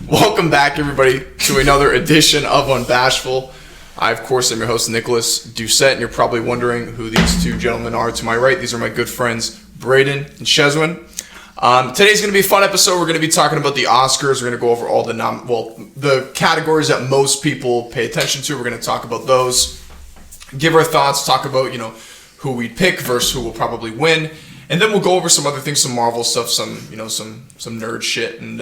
Welcome back, everybody, to another edition of Unbashful. I, of course, am your host, Nicholas Doucet, and you're probably wondering who these two gentlemen are. To my right, these are my good friends, Braeden and Shezwin. Today's going to be a fun episode. We're going to be talking about the Oscars. We're going to go over all the categories that most people pay attention to. We're going to talk about those, give our thoughts, talk about, who we'd pick versus who will probably win. And then we'll go over some other things, some Marvel stuff, some nerd shit, and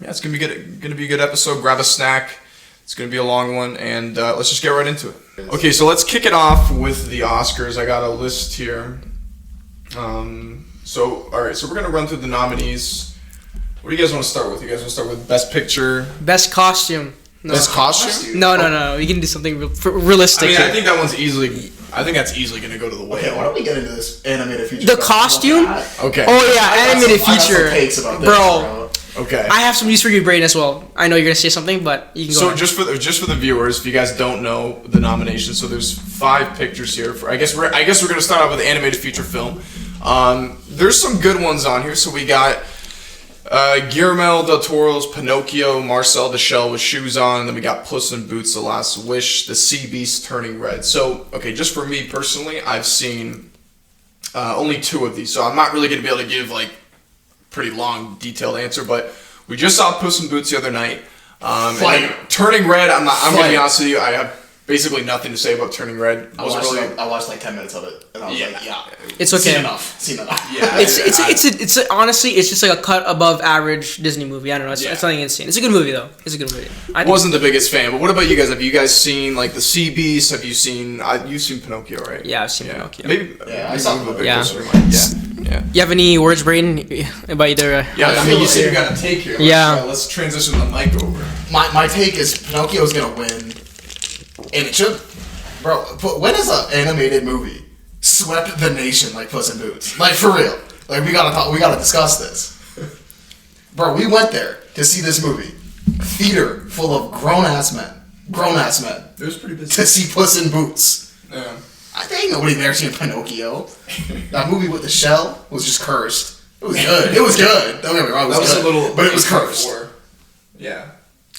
it's gonna be good. Gonna be a good episode. Grab a snack. It's gonna be a long one, and let's just get right into it. Okay, so let's kick it off with the Oscars. I got a list here. All right, so we're gonna run through the nominees. What do you guys want to start with? You guys want to start with Best Picture? Best Costume. No. Best Costume? No. We can do something realistic. I think that one's easily. I think that's easily going to go to the way. Okay, why don't we get into this animated feature? The costume? Okay. Oh yeah, animated feature. I got some takes about this, bro. Okay. I have some news for you, Braeden, as well. I know you're gonna say something, but you can go. So just for the viewers, if you guys don't know the nominations, so there's 5 pictures here. I guess we're gonna start out with the animated feature film. There's some good ones on here. So we got Guillermo del Toro's Pinocchio, Marcel the Shell with Shoes On, and then we got Puss in Boots: The Last Wish, The Sea Beast Turning Red. So, okay, just for me personally, I've seen only 2 of these, so I'm not really going to be able to give like pretty long, detailed answer, but we just saw Puss in Boots the other night. And Turning Red, I'm going to be honest with you, I have basically nothing to say about Turning Red. I watched like 10 minutes of it, and I was like, yeah. It's okay. Seen enough. Yeah. It's honestly, it's just like a cut above average Disney movie. I don't know. It's nothing insane. It's a good movie though. I wasn't the biggest fan, but what about you guys? Have you guys seen like The Sea Beast? Have you seen? You've seen Pinocchio, right? Yeah, I've seen Pinocchio. Maybe. Yeah, I saw Pinocchio. Yeah. You have any words, Braeden, about either? You said you got a take here. Let's transition the mic over. My take is Pinocchio's gonna win, and it should. Bro, when has an animated movie swept the nation like Puss in Boots? Like, for real. Like, we gotta discuss this. Bro, we went there to see this movie. Theater full of grown-ass men. It was pretty busy. To see Puss in Boots. Yeah. I think nobody there seen Pinocchio. That movie with the shell was just cursed. It was good. Don't get me wrong, it was good. But it was cursed. Yeah.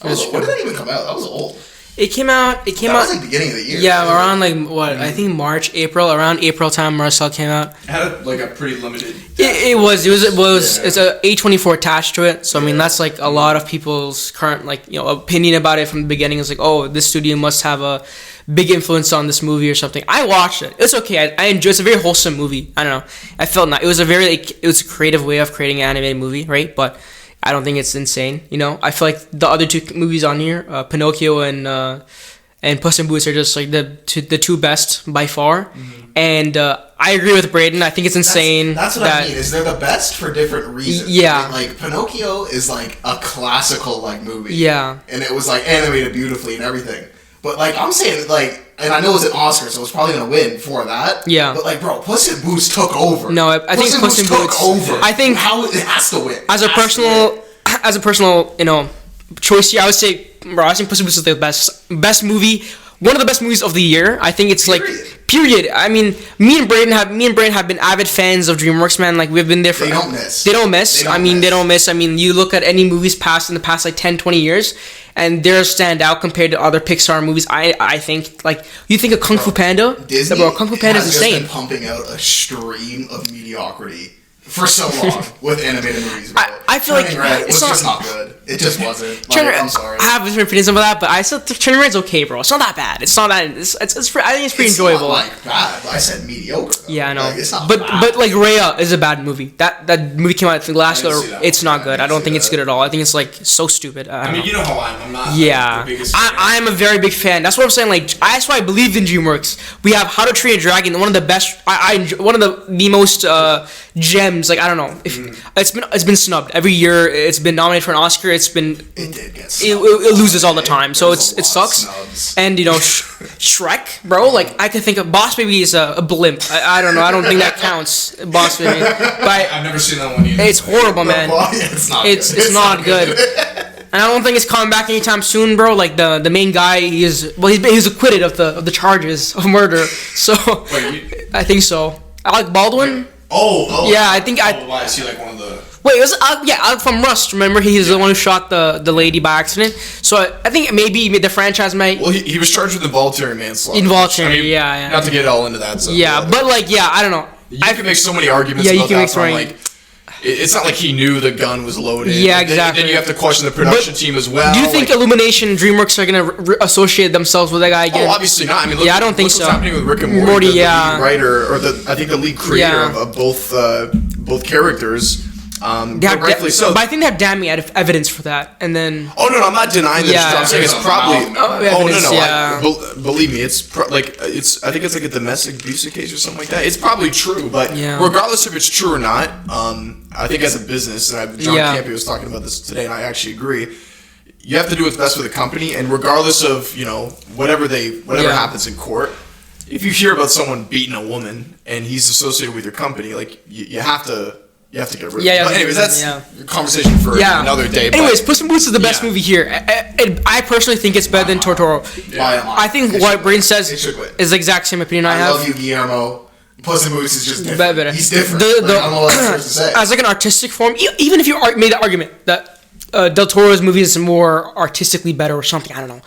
When did that even come out? That was old. It came out. That was like beginning of the year. Yeah, around like what? I think March, April. Around April time, Marcel came out. It had a pretty limited. It was. It's a A24 attached to it. So I mean, that's like a lot of people's current opinion about it from the beginning. It's like, oh, this studio must have a big influence on this movie or something. I watched it. It's okay. I enjoy. It's a very wholesome movie. I don't know. I felt not. It was a creative way of creating an animated movie, right? But I don't think it's insane. I feel like the other 2 movies on here, Pinocchio and Puss in Boots, are just like the two best by far. Mm-hmm. And I agree with Braeden. I think it's insane. That's what I mean. Is they're the best for different reasons. Yeah. Like Pinocchio is like a classical like movie. Yeah. And it was like animated beautifully and everything. But like I'm saying, like, and I know it's an Oscar, so it's probably gonna win for that. Yeah. But like, bro, Puss in Boots took over. No, I think Puss in Boots took over. I think how it has to win. As a personal choice here, I would say, bro, I think Puss in Boots is the best movie, one of the best movies of the year. I think it's period. I mean, me and Braeden have been avid fans of DreamWorks, man. Like, we've been there for. They don't miss. They don't miss. They don't miss. I mean, you look at any movies in the past like 10, 20 years, and they're stand out compared to other Pixar movies. I think, like, you think of Kung Fu Panda. Disney, Kung Fu Panda is insane. Just been pumping out a stream of mediocrity for so long with animated movies, bro. I feel Turning Red was just not good. It just wasn't. I'm sorry. I have different opinions about that, but I still Turning Red's okay, bro. It's not that bad. It's not that. I think it's pretty enjoyable. Not like bad. I said mediocre. Though. Yeah, I know. Like, it's not but bad. Like Raya is a bad movie. That movie came out I think last year. It's not good. I don't think it's good at all. I think it's like so stupid. I mean, you know how I am. I'm not. Yeah, the biggest fan. I'm a very big fan. That's what I'm saying. Like, that's why I believe in DreamWorks. We have How to Train a Dragon, one of the best. One of the most gems. Like, I don't know if it's been snubbed every year. It's been nominated for an Oscar. It did get snubbed. It loses all the time, so it sucks. And Shrek, bro. Like, I could think of Boss Baby is a blimp. I don't know. I don't think that counts. Boss Baby, but I've never seen that one either. It's horrible, man. It's not. It's not good. And I don't think it's coming back anytime soon, bro. Like the main guy, he's acquitted of the charges of murder. So I think so. Alec Baldwin. Oh. Yeah, I think why is he like one of the? Wait, it was from Rust. Remember, he's the one who shot the lady by accident. So I think maybe the franchise might. Well, he was charged with involuntary manslaughter. Involuntary, yeah. Not to get all into that stuff. Yeah, but I don't know. You can make so many arguments. Yeah, you about can that make so from, many. It's not like he knew the gun was loaded. Yeah, exactly. Then you have to question the production team as well. Do you think Illumination and DreamWorks are gonna associate themselves with that guy again? Oh, obviously not. I mean, look, I don't think so. What's happening with Rick and Morty? The lead writer, or I think the lead creator of both characters. Rightfully so. But I think they have damning evidence for that, and then. Oh no, I'm not denying that. I'm saying it's probably. Believe me, it's I think it's like a domestic abuse case or something like that. It's probably true, but regardless if it's true or not, I think as a business, and John Campy was talking about this today, and I actually agree. You have to do what's best for the company, and regardless of whatever happens in court, if you hear about someone beating a woman and he's associated with your company, like you have to. You have to get rid of it. But anyways, that's a conversation for another day. Anyways, Puss in Boots is the best movie here. I personally think it's better than Totoro. I think what Braeden says is the exact same opinion I have. I love you, Guillermo. Puss in Boots is just different. Better. He's different. I don't know what else to say. As like an artistic form, even if you made the argument that Del Toro's movie is more artistically better or something, I don't know.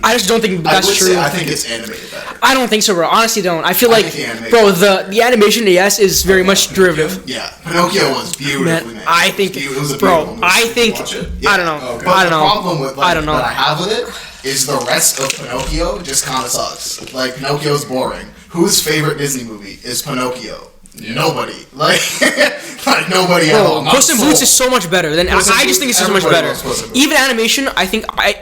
I just don't think that's true. I think it's animated better. I don't think so, bro. Honestly, don't. I feel like, bro, the animation, yes, is very much derivative. Yeah, Pinocchio was beautifully made. I think, it was a bro, movie. I think, I don't know. Okay. But the problem with that I have with it is the rest of Pinocchio just kind of sucks. Like, Pinocchio's boring. Whose favorite Disney movie is Pinocchio? Yeah. Nobody. Like nobody at all. Puss in Boots is so much better than I just think it's so much better. Even animation, I think I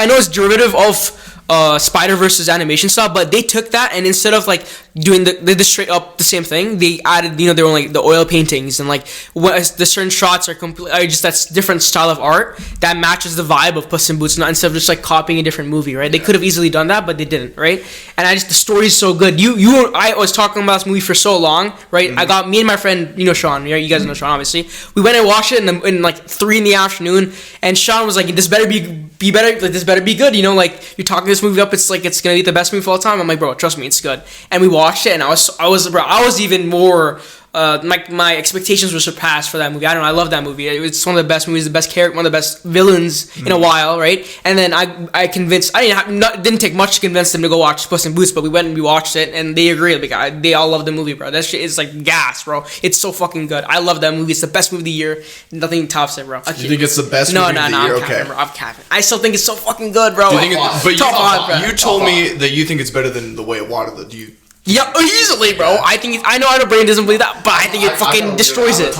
know it's derivative of Spider-Verse's animation style, but they took that and instead of like doing the straight up the same thing, they added their own like the oil paintings and like the certain shots are completely just that's different style of art that matches the vibe of Puss in Boots, not instead of just like copying a different movie, right? They could have easily done that, but they didn't, right? And the story is so good. I was talking about this movie for so long, right? I got me and my friend, Sean, you guys know Sean, obviously. We went and watched it in like 3 PM, and Sean was like, "This better be better. Like this better be good." Like you're talking this movie up, it's like it's gonna be the best movie of all time. I'm like, bro, trust me, it's good. And we watched it, and I was even more. My expectations were surpassed for that movie. I don't know. I love that movie. It's one of the best movies, the best character, one of the best villains in a while, right? And then I convinced. Didn't take much to convince them to go watch Puss in Boots, but we went and we watched it, and they agreed. Like they all love the movie, bro. That shit is like gas, bro. It's so fucking good. I love that movie. It's the best movie of the year. Nothing tops it, bro. You think it's the best movie of the year? No, I'm capping. I still think it's so fucking good, bro. You told me that you think it's better than The Way of Water. Do you? Yeah, easily, bro. I think I know Braeden doesn't believe that, but I think it fucking destroys it.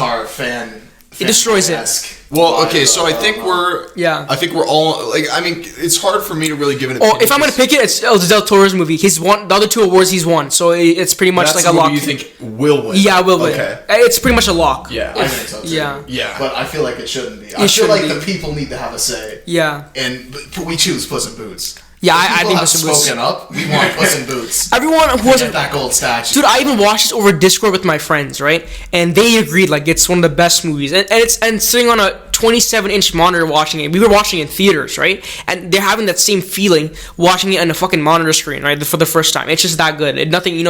It destroys it. Well, okay, so I think we're all like. I mean, it's hard for me to really give an opinion. If I'm gonna pick it, it's Del Toro's movie. He's won the other 2 awards. He's won, so it's pretty much like a lock. You think will win? Yeah, will win. Okay. It's pretty much a lock. Yeah, I think so too. Yeah, but I feel like it shouldn't be. I feel like the people need to have a say. Yeah, and we choose Puss in Boots. Yeah, I think Puss in Boots. Spoken up. We want Puss in Boots. Everyone who wasn't that gold statue. Dude, I even watched this over Discord with my friends, right? And they agreed like it's one of the best movies. And sitting on a 27-inch monitor watching it. We were watching it in theaters, right? And they're having that same feeling watching it on a fucking monitor screen, right? For the first time. It's just that good. Nothing,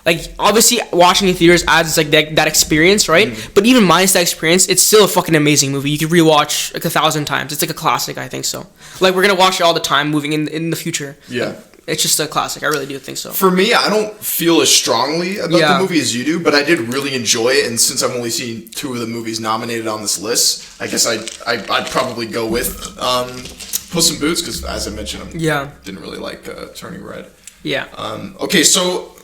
like obviously watching in theaters adds like that experience, right? Mm-hmm. But even minus that experience, it's still a fucking amazing movie. You could rewatch like 1,000 times. It's like a classic, I think so. Like we're gonna watch it all the time moving in the future. Yeah. It's just a classic. I really do think so. For me, I don't feel as strongly about the movie as you do, but I did really enjoy it. And since I've only seen 2 of the movies nominated on this list, I guess I'd probably go with Puss in Boots because, as I mentioned, I didn't really like Turning Red. Yeah. Okay, so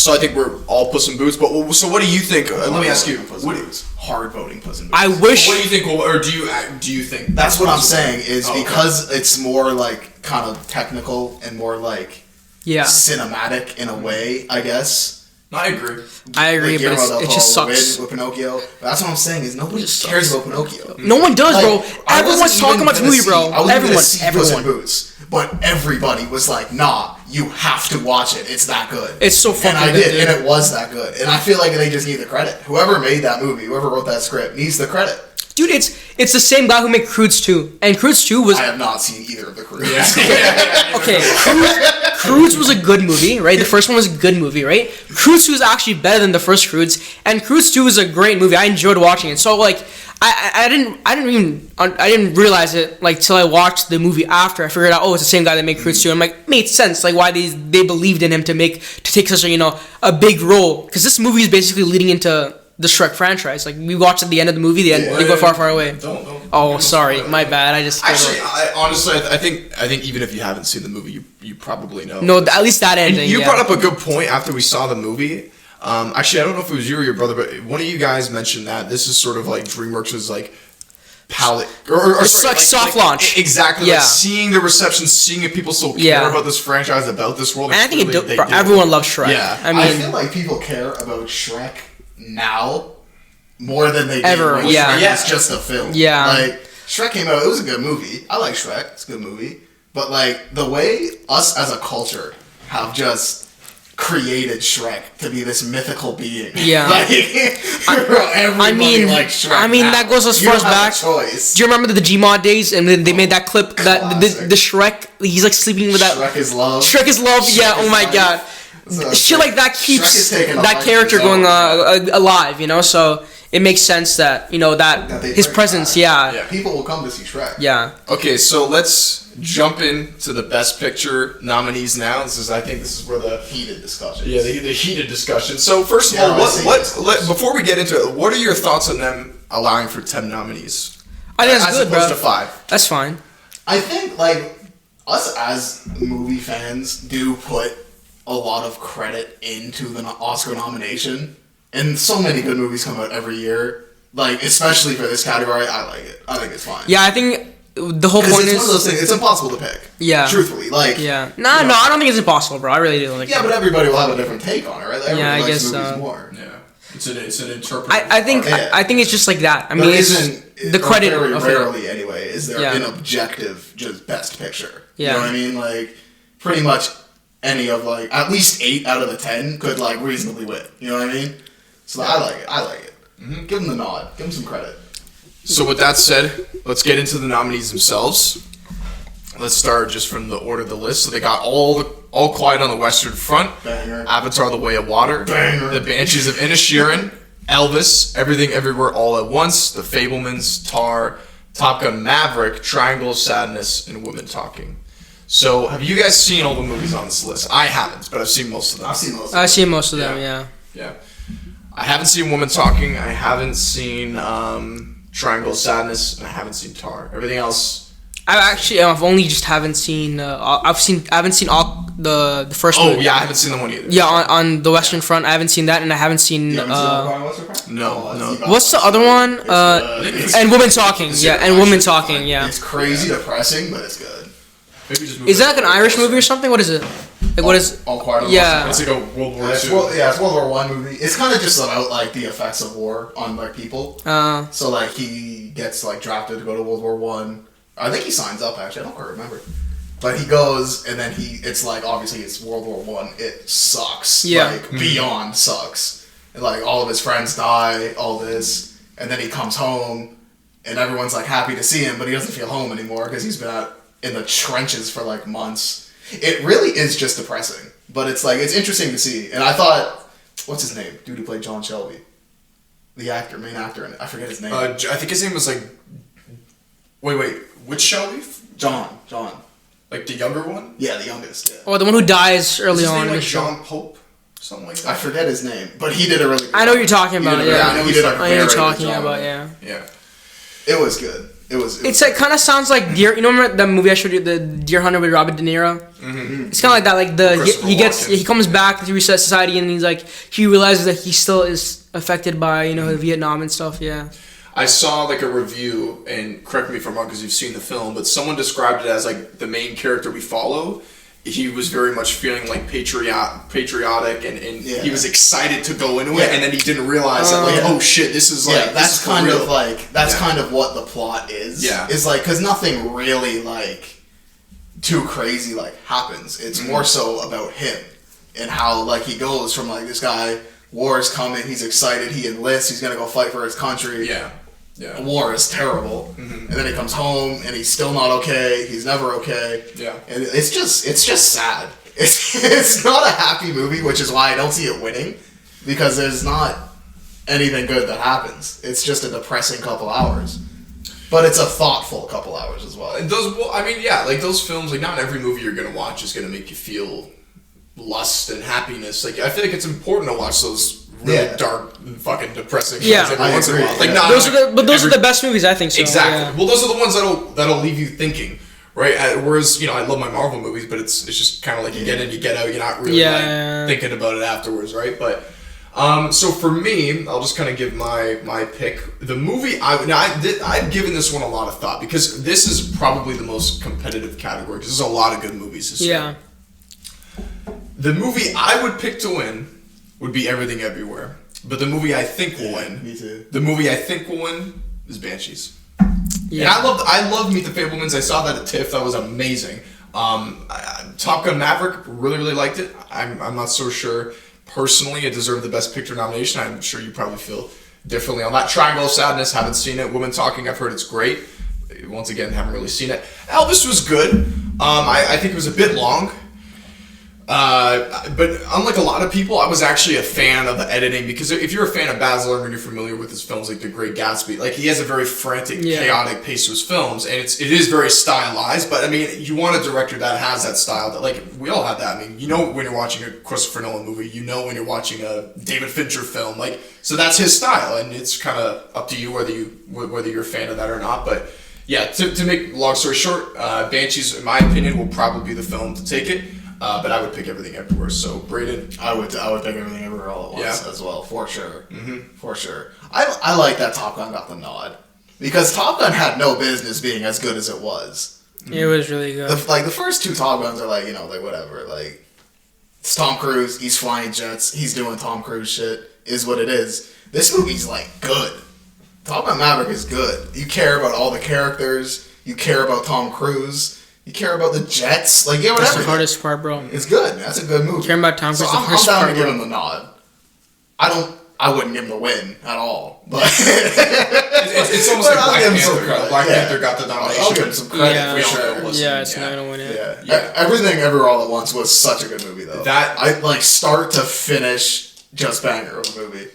I think we're all Puss in Boots. But so what do you think? Let me ask you. What is hard voting Puss in Boots? I wish. What do you think? Or do you think? That's what I'm saying. Is because it's more like kind of technical and more like cinematic in a way, I guess. I agree. Like but it just sucks. With Pinocchio. That's what I'm saying is nobody cares about Pinocchio. No one does, bro. Everyone's talking about the movie, bro. Everyone. Puss in Boots, but everybody was like, "Nah, you have to watch it. It's that good." It's so fucking good. And I did, and it was that good. And I feel like they just need the credit. Whoever made that movie, whoever wrote that script, needs the credit. Dude, it's the same guy who made Croods 2. And Croods 2 was... I have not seen either of the Croods. Okay, Croods was a good movie, right? The first one was a good movie, right? Croods 2 is actually better than the first Croods, and Croods 2 is a great movie. I enjoyed watching it. So like, I didn't realize it like till I watched the movie after. I figured out, oh, it's the same guy that made Croods 2. I'm like, made sense, like why they believed in him to take such a big role, because this movie is basically leading into the Shrek franchise. Like we watched at the end of the movie, they go far, far away. Oh, sorry, my bad. I just actually, I think even if you haven't seen the movie, you probably know. No, at least that ending. And you brought up a good point after we saw the movie. Actually, I don't know if it was you or your brother, but one of you guys mentioned that this is sort of like DreamWorks' like palette or it's like soft launch. Exactly. Yeah. Like seeing the reception, seeing if people still care about this franchise, about this world. And I think everyone loves Shrek. Yeah. I feel like people care about Shrek now more than they did ever. when Shrek was just a film. Yeah. Like Shrek came out, it was a good movie. I like Shrek. It's a good movie. But like the way us as a culture have just created Shrek to be this mythical being. Yeah. Like, everybody likes Shrek. I mean now. that goes as far as back. Do you remember the Gmod days? And then they made that clip that the Shrek, he's like sleeping with that. Shrek is love. Shrek is love. Yeah. Oh my god. Shit like that keeps that character going alive. So it makes sense that that his presence. Yeah. People will come to see Shrek. Yeah. Okay, so let's jump into the Best Picture nominees now. I think this is where the heated discussion. Yeah, the heated discussion. So first of all, before we get into it, what are your thoughts on them allowing for 10 nominees? I think that's good, bro. As opposed to 5. That's fine. I think like us as movie fans do put a lot of credit into the Oscar nomination, and so many good movies come out every year. Like especially for this category, I like it. I think it's fine. Yeah, I think the whole point is one of those things. It's impossible to pick. Yeah. Truthfully, like. Yeah. No, I don't think it's impossible, bro. I really do. Like. Yeah, but everybody will have a different take on it, right? Like, yeah, I likes guess movies so. More. Yeah. It's an interpretive. I think it's just like that. I mean, it's the credit. Very rarely, anyway, is there Yeah. an objective just Best Picture. Yeah. You know what I mean? Like, pretty much any of like at least 8 out of the 10 could like reasonably win. You know what I mean? So I like it. Mm-hmm. Give them the nod. Give them some credit. So with that said, let's get into the nominees themselves. Let's start just from the order of the list. So they got All Quiet on the Western Front, Banger. Avatar: The Way of Water, Banger. The Banshees of Inisherin, Elvis, Everything Everywhere All at Once, The Fabelmans, Tar, Top Gun: Maverick, Triangle of Sadness, and Women Talking. So have you guys seen all the movies on this list? I haven't, but I've seen most of them. I've seen most. I've seen most of them. Yeah. Yeah. I haven't seen Women Talking. I haven't seen Triangle of Sadness, and I haven't seen Tar. Everything else. I've only just haven't seen. I haven't seen all the first. Oh movie. yeah, I haven't seen the one either. Yeah, on the Western Front, I haven't seen that, and I haven't seen. You haven't seen All Quiet on the Western Front? No. What's the other one? And Women Talking. Yeah, and Women Talking. Yeah. It's crazy depressing, but it's good. Maybe just move Is that it like an Irish movie or something? What is it? Like what is? All Quiet on the Yeah. Western It's Front. like a World War II. It's World War One movie. It's kind of just about like the effects of war on like people. So like he gets like drafted to go to World War One. I think he signs up actually. I don't quite remember. But he goes and then it's like obviously it's World War One. It sucks. Yeah. Like beyond sucks. And, like all of his friends die. All this, and then he comes home, and everyone's like happy to see him, but he doesn't feel home anymore because he's been out in the trenches for like months. It really is just depressing, but it's like it's interesting to see. And I thought, what's his name? Dude who played John Shelby, the main actor in it. I forget his name. I think his name was like. Wait. Which Shelby? John. Like the younger one? Yeah, the youngest. Yeah. Or the one who dies early Is his on name in like the show. John Pope? Something like that. I forget his name, but he did a really good I know job. what you're talking about. He did a- Yeah, I know he did a I know what very you're good talking job. about. Yeah. Yeah. It was good. It was It's like kind of sounds like Deer. You know, remember that movie I showed you, the Deer Hunter with Robert De Niro? Mm-hmm. It's kind of like that. Like Christopher Walken. he comes back to reset society, and he's like he realizes that he still is affected by Vietnam and stuff. Yeah. I saw like a review, and correct me if I'm wrong because you've seen the film, but someone described it as like the main character we follow. He was very much feeling like patriotic, and Yeah. he was excited to go into it, Yeah. and then he didn't realize that like, Yeah. oh shit, this is like yeah, this that's is for kind real. of like that's Yeah. kind of what the plot is. Yeah. It's like because nothing really like too crazy like happens. It's more so about him and how like he goes from like this guy. War is coming. He's excited. He enlists. He's gonna go fight for his country. Yeah. War is terrible, and then he comes home and he's still not okay. He's never okay. Yeah. And it's just sad. it's not a happy movie, which is why I don't see it winning, because there's not anything good that happens. It's just a depressing couple hours. But it's a thoughtful couple hours as well. Like those films, like not every movie you're gonna watch is gonna make you feel lust and happiness. Like I feel like it's important to watch those really dark and fucking depressing films every once in a while. Like those are the best movies, I think. So, exactly. Yeah. Well, those are the ones that'll leave you thinking, right? Whereas I love my Marvel movies, but it's just kind of like you get in, you get out. You're not really thinking about it afterwards, right? But. So for me, I'll just kind of give my pick. The movie I've given this one a lot of thought because this is probably the most competitive category because there's a lot of good movies this year. The movie I would pick to win would be Everything Everywhere, but the movie I think will win. Me too. The movie I think will win is Banshees. Yeah. And I love Meet the Fablemans. I saw that at TIFF. That was amazing. Top Gun Maverick, really liked it. I'm not so sure. Personally, it deserved the Best Picture nomination. I'm sure you probably feel differently on that. Triangle of Sadness, haven't seen it. Women Talking, I've heard it's great. Once again, haven't really seen it. Elvis was good. I think it was a bit long. But unlike a lot of people, I was actually a fan of the editing because if you're a fan of Baz Luhrmann, you're familiar with his films like The Great Gatsby. Like he has a very frantic, chaotic pace to his films, and it is very stylized. But I mean, you want a director that has that style. That like we all have that. I mean, when you're watching a Christopher Nolan movie, when you're watching a David Fincher film. Like so, that's his style, and it's kind of up to you whether you're a fan of that or not. But yeah, to make long story short, Banshees, in my opinion, will probably be the film to take it. But I would pick Everything Everywhere. So, Braeden? I would pick Everything Everywhere all at once as well, for sure. Mm-hmm. For sure. I like that Top Gun got the nod. Because Top Gun had no business being as good as it was. It was really good. The first two Top Guns are like whatever. Like, it's Tom Cruise, he's flying jets, he's doing Tom Cruise shit, is what it is. This movie's, good. Top Gun Maverick is good. You care about all the characters, you care about Tom Cruise, you care about the jets, whatever. That's the hardest part, bro. It's good. That's a good movie. Caring about Tom Cruise, so the hardest I'm down part, to give him the nod. I wouldn't give him the win at all, but it's almost like Black Panther. Black Panther got the nomination. I'll give him some credit for sure. Yeah, it's not gonna win it. Yeah. Everything Everywhere All at Once was such a good movie, though. I start to finish, just banger of a movie.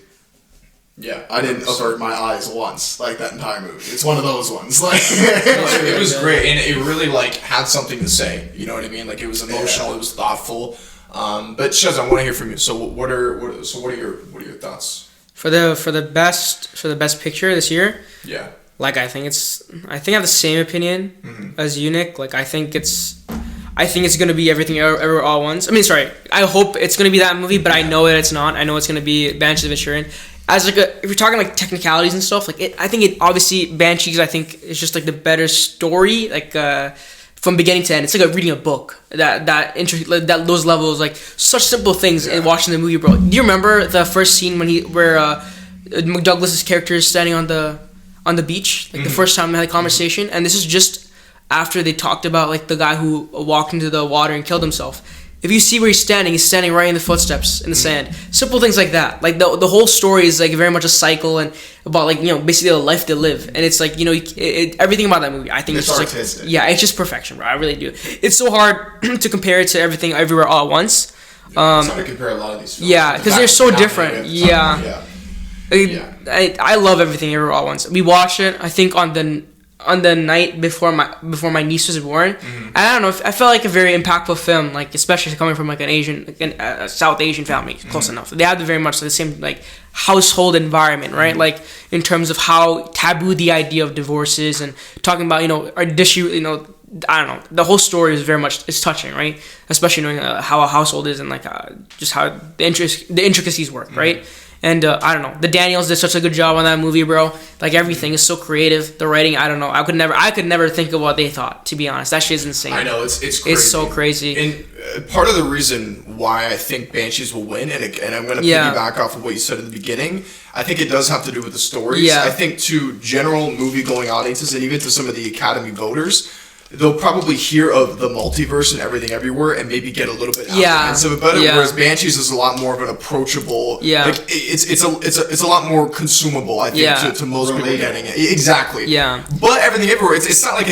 Yeah, I didn't avert my eyes once, that entire movie. It's one of those ones. It was great, and it really had something to say. You know what I mean? It was emotional, it was thoughtful. But Shez, I want to hear from you. So what are your thoughts for the best picture this year? Yeah, I think I have the same opinion as you, Nick. I think it's gonna be Everything Everywhere All at Once. I mean, sorry, I hope it's gonna be that movie, but I know that it's not. I know it's gonna be Banshees of Inisherin. As if you're talking technicalities and stuff, I think it obviously Banshees I think is just the better story, from beginning to end. It's like reading a book. That those levels, such simple things in watching the movie, bro. Do you remember the first scene where McDouglas's character is standing on the beach, the first time they had a conversation, and this is just after they talked about the guy who walked into the water and killed himself. If you see where he's standing right in the footsteps in the sand. Simple things like that. The whole story is very much a cycle and about basically the life they live. And it's everything about that movie. I think it's just artistic. It's just perfection, bro. I really do. It's so hard to compare it to Everything Everywhere All at Once. It's hard to compare a lot of these films. Yeah, because they're so different. I love Everything Everywhere All at Once. We watched it, I think, on the night before my niece was born. And I don't know, I felt a very impactful film, especially coming from a South Asian family, close enough. They have very much the same household environment, right? In terms of how taboo the idea of divorce is, and talking about our I don't know. The whole story is very much touching, right? Especially knowing how a household is and just how the intricacies work, right? And I don't know. The Daniels did such a good job on that movie, bro. Everything is so creative. The writing, I don't know. I could never think of what they thought. To be honest, that shit is insane. I know it's crazy. It's so crazy. And part of the reason why I think Banshees will win, and I'm going to piggyback off of what you said in the beginning, I think it does have to do with the stories. Yeah. I think to general movie-going audiences, and even to some of the Academy voters, they'll probably hear of the multiverse and Everything Everywhere and maybe get a little bit apprehensive about it. Whereas Banshees is a lot more of an approachable. Yeah. It's a lot more consumable, I think, to most people getting it. Exactly. Yeah. But Everything Everywhere, it's not like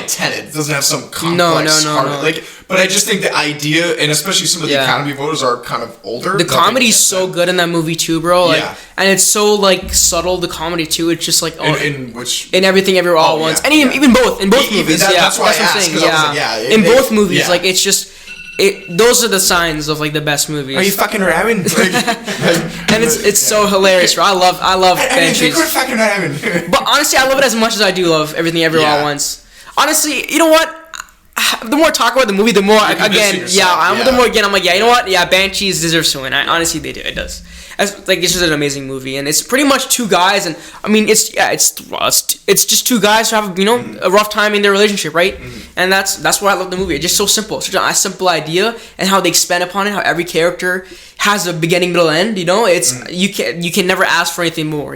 Tenet. It doesn't have some complex. No. But I just think the idea, and especially some of the Academy voters are kind of older. The comedy's so good in that movie too, bro. Like, Yeah. and it's so like subtle. The comedy too. It's just like in Everything Everywhere All at Once, and even both movies. That's why I asked, I'm saying. 'cause I was like, In both movies, like it's just. Those are the signs of like the best movies. Are you fucking ramming? And it's so hilarious, bro. I love Banshees. Fucking ramming. But honestly, I love it as much as I do love Everything Everywhere All at Once. Honestly, you know what? The more I talk about the movie, the more the more again I'm like, you know what? Yeah, Banshees deserves to win. Honestly, they do. It does. It's just an amazing movie, and it's pretty much two guys, and I mean, it's just two guys who have a rough time in their relationship, right? And that's why I love the movie. It's just so simple, such a simple idea, and how they expand upon it. How every character has a beginning, middle, end. It's you can never ask for anything more.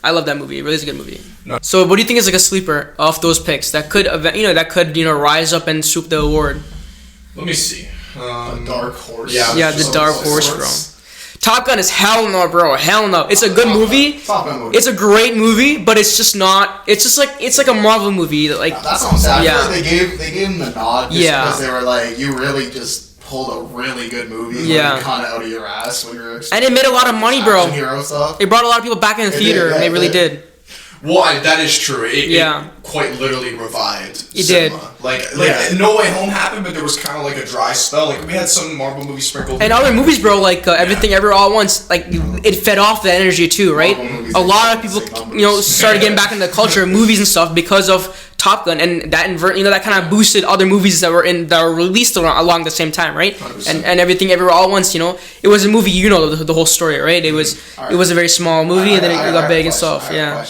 I love that movie. It really is a good movie. No. So, what do you think is like a sleeper of those picks that could rise up and swoop the award? Let me see. The Dark Horse. Yeah, the Dark Horse, bro. Top Gun is hell no, bro. Hell no. It's a good movie. Top Gun movie. It's a great movie, but it's just not. It's like a Marvel movie. Like that's what I'm saying. I feel like they gave him the nod just because they were like, you really just pulled a really good movie. Kind of out of your ass when you're. And it made a lot of money, bro. Hero stuff. It brought a lot of people back in the theater. They really did. Well, that is true. It quite literally revived cinema. Did. Like No Way Home happened, but there was kind of like a dry spell. Like we had some Marvel movies sprinkled. And other movies, bro, like Everything Everywhere All at Once, like it fed off that energy too, right? A lot of people, started getting back into the culture of movies and stuff because of Top Gun, and that kind of boosted other movies that were released along the same time, right? 100%. And Everything Everywhere All at Once, it was a movie, the whole story, right? It was a very small movie, and then it got big and stuff. Yeah.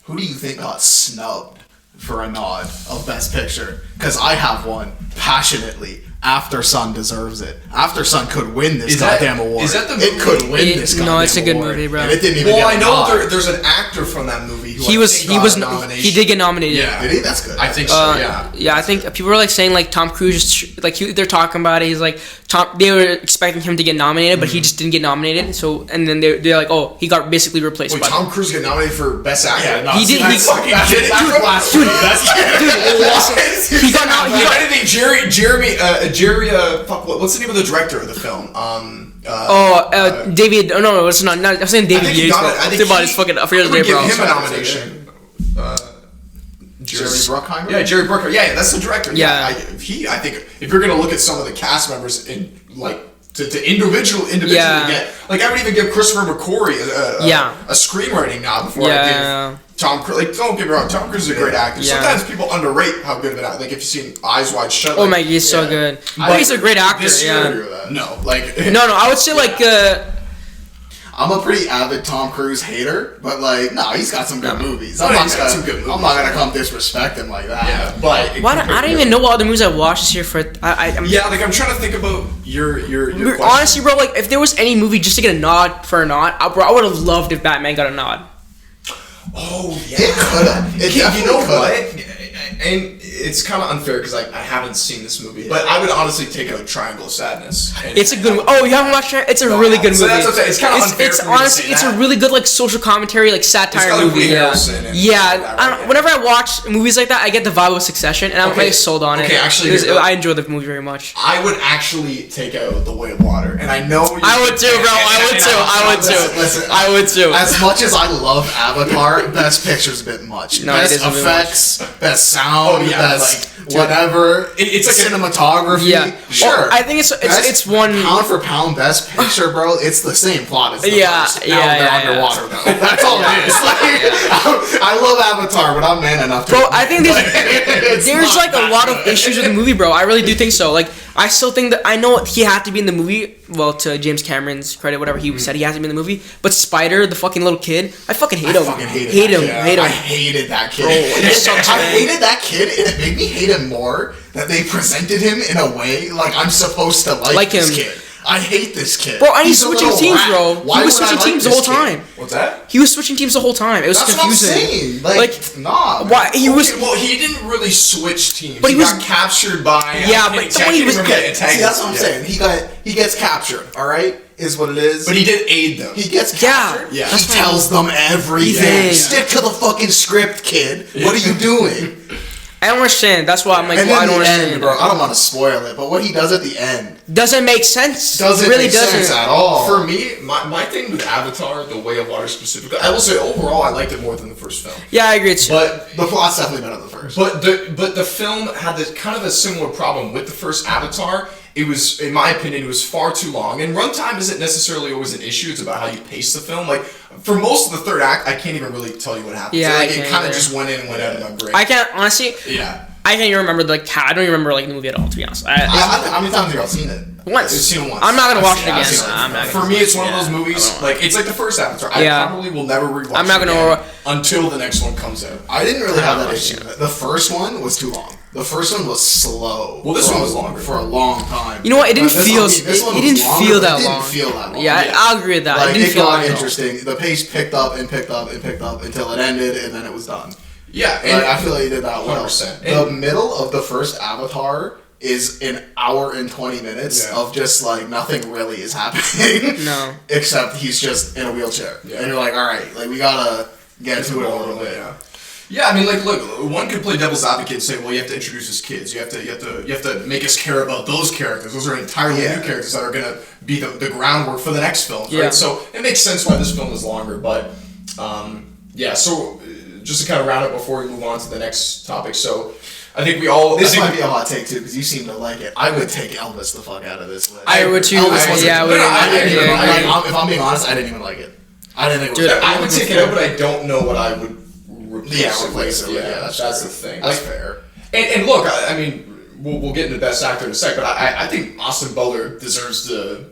Who do you think got snubbed for a nod of Best Picture? Because I have one passionately. After Sun deserves it. After Sun could win this goddamn award. Is that the movie? It could win this goddamn award. No, it's a good movie, bro. And it didn't even get I know nod. there's an actor from that movie who he did get nominated. Yeah, did he? That's good. I think so. Yeah, I think people were like saying like Tom Cruise they're talking about it. He's like they were expecting him to get nominated, but he just didn't get nominated. So and then they're like, oh, he got basically replaced. Wait, Tom Cruise get nominated for Best Actor? Yeah, no, he did. He fucking kidding, dude. He got anything. Jerry. What's the name of the director of the film? David. Oh no, it's not. I'm saying David Yates. I forget his name, bro. Give him a nomination. Jerry Bruckheimer? Yeah, Jerry Bruckheimer. Yeah, that's the director. Yeah. I think if you're gonna look at some of the cast members in like to individually get, like I would even give Christopher McQuarrie a screenwriting nod before I give Tom Cruise. Like, don't get me wrong, Tom Cruise is a great actor. Yeah. Sometimes people underrate how good of an actor. Like if you've seen Eyes Wide Shut. Oh my, he's so good. He's a great actor. No, like no. I would say like. I'm a pretty avid Tom Cruise hater, but like, no, he's got some good movies. I'm not gonna come disrespect him like that. Yeah, but I don't even know what other movies I watched this year for. I'm trying to think about your question. Honestly, bro, like if there was any movie just to get a nod for a nod, I would have loved if Batman got a nod. Oh yeah, it could have. You know what? And it's kind of unfair because I haven't seen this movie, but I would honestly take out Triangle of Sadness. It's a good. Oh, you haven't watched it? It's a really good movie. So that's what I'm saying. It's kind of unfair. It's honestly, it's a really good like social commentary, like satire movie. Whenever I watch movies like that, I get the vibe of Succession, and I'm like sold on it. Okay, actually, I enjoy the movie very much. I would actually take out The Way of Water, and I know I would too, bro. I would too. As much as I love Avatar, Best Picture's a bit much. Best effects, best sound, best whatever. It's like cinematography. Yeah, sure. I think it's one pound for pound Best Picture, bro. It's the same plot as the first. Now they're underwater though. That's all it is. I love Avatar, but I'm man enough to. Bro, I think there's like a lot of issues with the movie, bro. I really do think so. Like, I still think that I know he had to be in the movie. Well, to James Cameron's credit, whatever he said, he has to be in the movie. But Spider, the fucking little kid, I fucking hate him. I hated him. I hated that kid. Bro, I hated that kid, and it made me hate him more that they presented him in a way like I'm supposed to like this kid. I hate this kid. Bro, and he's switching teams, bro. He was switching teams the whole time. What's that? He was switching teams the whole time. It was confusing. That's what I'm saying. Nah. Why he was? Well, he didn't really switch teams. But he got captured by. But somebody was. See, that's what I'm saying. He gets captured. All right. Is what it is. But he did aid them. He gets captured. Yeah. He tells them everything. Stick to the fucking script, kid. What are you doing? I don't understand. That's why I'm like, And well, I then don't the understand. end, bro. I don't want to spoil it, but what he does at the end Doesn't make sense. doesn't It really make doesn't. sense at all. For me, my thing with Avatar, The Way of Water specifically, I will say overall I liked it more than the first film. Yeah, I agree too. But the plot's definitely better than the first. But the film had this kind of a similar problem with the first Avatar. It was, in my opinion, it was far too long. And runtime isn't necessarily always an issue. It's about how you pace the film. Like, for most of the third act, I can't even really tell you what happened. Yeah, like, I it can't kind of either. just went in and went out of my brain. I can't, honestly, Yeah. I can't even remember, like, I don't even remember, like, the movie at all, to be honest. How many times have y'all seen it? Once. I've seen it once. I'm not gonna watch it Yeah, I've again. seen it. I'm not For gonna me, watch it's it. one of those Yeah, movies, I don't like, it's like the first Avatar. Yeah. I probably will never rewatch I'm not it gonna again until the next one comes out. I didn't really have that Yeah. issue. The first one was too long. The first one was slow. Well, this for one a- was longer. for a long time. You know what? It didn't But this feel. one- this one It was didn't longer, feel but that it didn't long. feel that long. Yeah, I'll agree with that. Like, it didn't it feel got long at all. interesting. The pace picked up and picked up and picked up until it ended, and then it was done. Yeah. Like, I feel like he did that well. 100%. The middle of the first Avatar is an hour and 20 minutes Yeah. of just like nothing really is happening. No. Except he's just in a wheelchair. Yeah. And you're like, alright, like we gotta get to it a little bit. Yeah. Yeah, I mean, like, look, one could play devil's advocate and say, well, you have to introduce his kids. You have to make us care about those characters. Those are entirely Yeah. new characters that are gonna be the groundwork for the next film, Yeah. right? So it makes sense why this film is longer, but yeah. So just to kind of round up before we move on to the next topic, so I think we all. This I think might be a hot take too, because you seem to like it. I would take Elvis the fuck out of this list. I would too. Elvis wasn't- Yeah, I no, would. no, I didn't even, Yeah. like, if I'm being honest, I didn't even like it. I didn't think it was Dude, I would take it out, but I don't know what I would Yeah, replace replace it with. Yeah, that's true. the thing. That's Like, fair. And look, I mean, we'll get into best actor in a sec, but I think Austin Butler deserves the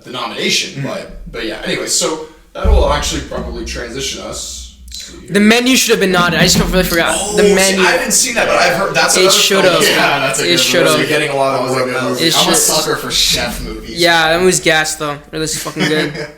nomination. But yeah. Anyway, so that'll actually probably transition us. The menu should have been nodded. I just completely forgot. The menu. I haven't seen that, but I've heard that's It another should film. have. Yeah, that's a It good should movie. have. You're getting a lot That of was a word good of mouth. movie. It I'm a should- sucker for chef movies. Yeah, that movie's gas though. It was fucking good.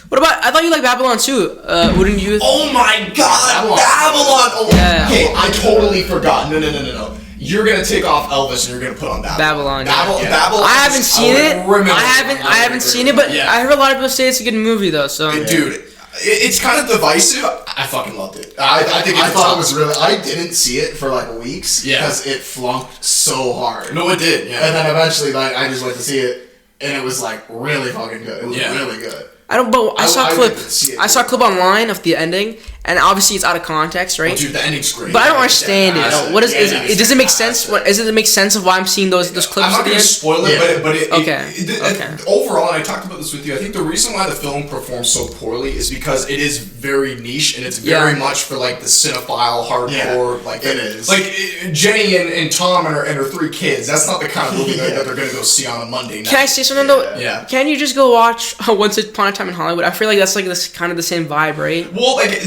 What about? I thought you liked Babylon too. Wouldn't you? Oh my God, Babylon! Oh, Yeah. Okay, I totally forgot. No. You're gonna take off Elvis and you're gonna put on Babylon. Babylon, yeah. Babylon. I haven't seen it. I haven't seen it, but Yeah. I heard a lot of people say it's a good movie though. So Dude, it's kind of divisive. I fucking loved it. I think I it's thought top. it was really. I didn't see it for like weeks Yeah. because it flunked so hard. No, it did. Yeah. And then eventually, like, I just went to see it, and it was like really fucking good. It was Yeah. really good. I don't. But I saw a clip. didn't see it. I saw a clip online of the ending, and obviously it's out of context, right? Oh, dude, the ending's great. But I don't understand Yeah, it. What is? yeah, It doesn't make sense. What is it? That makes sense of why I'm seeing those clips I'm at not the going to end. spoil it, Yeah. but it, Okay. okay. Overall, and I talked about this with you, I think the reason why the film performs so poorly is because it is very niche and it's very Yeah. much for like the cinephile, hardcore. Yeah, like it is. Like Jenny and Tom and her three kids. That's not the kind of movie Yeah. that they're going to go see on a Monday night. Can I say something though? Yeah. Can you just go watch Once Upon a Time in Hollywood? I feel like that's like this kind of the same vibe, right? Well, like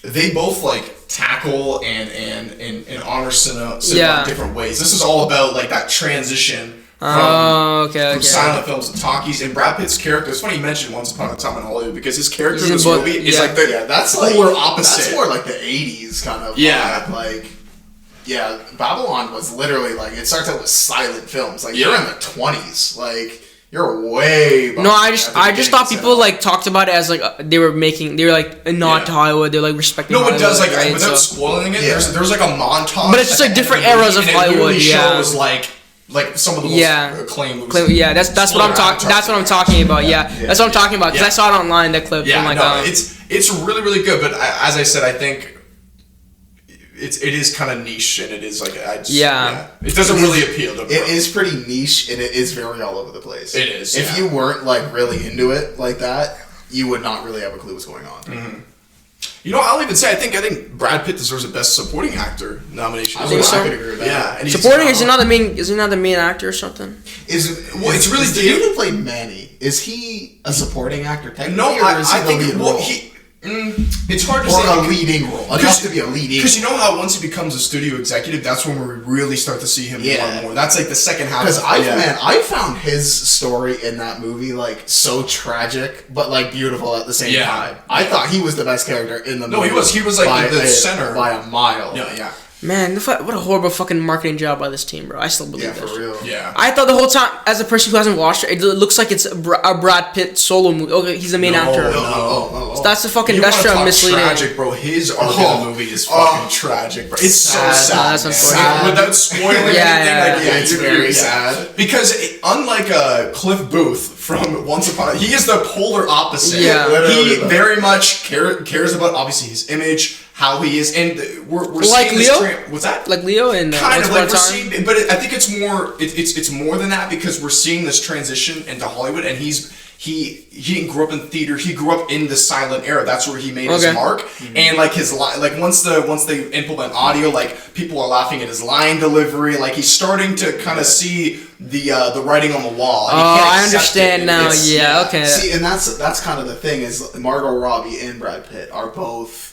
they both like tackle and honor cinema Yeah. in different ways. This is all about like that transition from Oh, okay. from silent films to talkies. And Brad Pitt's character, it's funny you mentioned Once Upon a Time in Hollywood because his character in He's this in both- movie is yeah. like the That's like polar opposite. That's more like the '80s kind of. Yeah. vibe. Like, yeah, Babylon was literally like it starts out with silent films. Like Yeah. you're in the 20s. Like you're way. No, I just thought beginning people of like talked about it as like they were like a nod Yeah. to Hollywood. They're like respecting. No, it Hollywood, does like right? without So- spoiling it. Yeah. There's like a montage, But it's just, at like, the different end the eras movie, of and it literally Hollywood, yeah. shows like some of the most Yeah. acclaimed movies. Yeah, that's what I'm talking. That's what I'm talking about. Yeah, that's what I'm talking about. Because I saw it online. That clip. Yeah, I'm like, no, oh. it's really really good. But as I said, I think it is kind of niche and it is like it doesn't really appeal to. It is pretty niche and it is very all over the place. It is, If yeah. you weren't like really into it like that, you would not really have a clue what's going on. Mm-hmm. You know, I'll even say I think Brad Pitt deserves a Best Supporting Actor nomination. I as think well. so. I could agree with that. Yeah, and he's Supporting is he not the main? Is he not the main actor or something? Well, it's really is the dude who played Manny. Is he a supporting actor technically? No, or is he I the think lead well role? it's hard to or say a leading role. Enough to be a leading. because you know how once he becomes a studio executive, that's when we really start to see him more and more. That's like the second half. Because I found his story in that movie like so tragic, but like beautiful at the same Yeah. time. I thought he was the best character in the movie. No, he was. He was like by the a- center by a mile. Yeah. Man, what a horrible fucking marketing job by this team, bro. I still believe Yeah, that for shit. real. Yeah. I thought the whole time, as a person who hasn't watched it, it looks like it's a Brad Pitt solo movie. Okay, he's the main actor. No. So that's the fucking You that's wanna talk misleading. tragic, bro. His arc in the movie is fucking tragic, bro. It's so Sad. sad. No, that's man. unfortunate. Without spoiling Yeah, anything, yeah, like, yeah, it's very sad. Because unlike Cliff Booth from Once Upon a, he is the polar opposite. Yeah. He Literally. very much cares about obviously his image, how he is, and we're Like seeing Leo? this what's that? Like Leo and Kind Once of Upon like a we're Time. seeing, but I think it's more. It's more than that because we're seeing this transition into Hollywood, and he didn't grow up in theater. He grew up in the silent era. That's where he made his Okay. mark. And like his like once they implement audio, like people are laughing at his line delivery. Like he's starting to kind of see the writing on the wall. And he Oh, can't I accept understand it. now. It's- Yeah, okay. See, and that's kind of the thing is Margot Robbie and Brad Pitt are both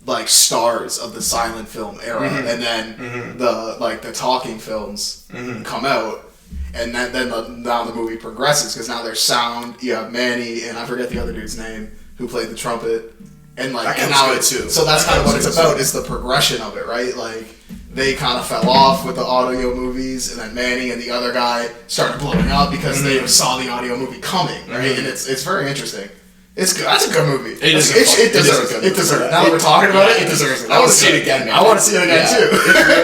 like stars of the silent film era, and then the talking films come out, and then now the movie progresses because now there's sound. You have Manny and I forget the other dude's name who played the trumpet, and like That and guy now was good, too. So that's That kind of guy what was it's good, about too. is the progression of it, right? Like they kind of fell off with the audio movies, and then Manny and the other guy started blowing up because they saw the audio movie coming, right? And it's very interesting. It's good. That's a good movie. It is. It deserves a it. good It deserves movie. it. Now that we're talking about it, it deserves it. I want to see it again, man. I want to see it again too.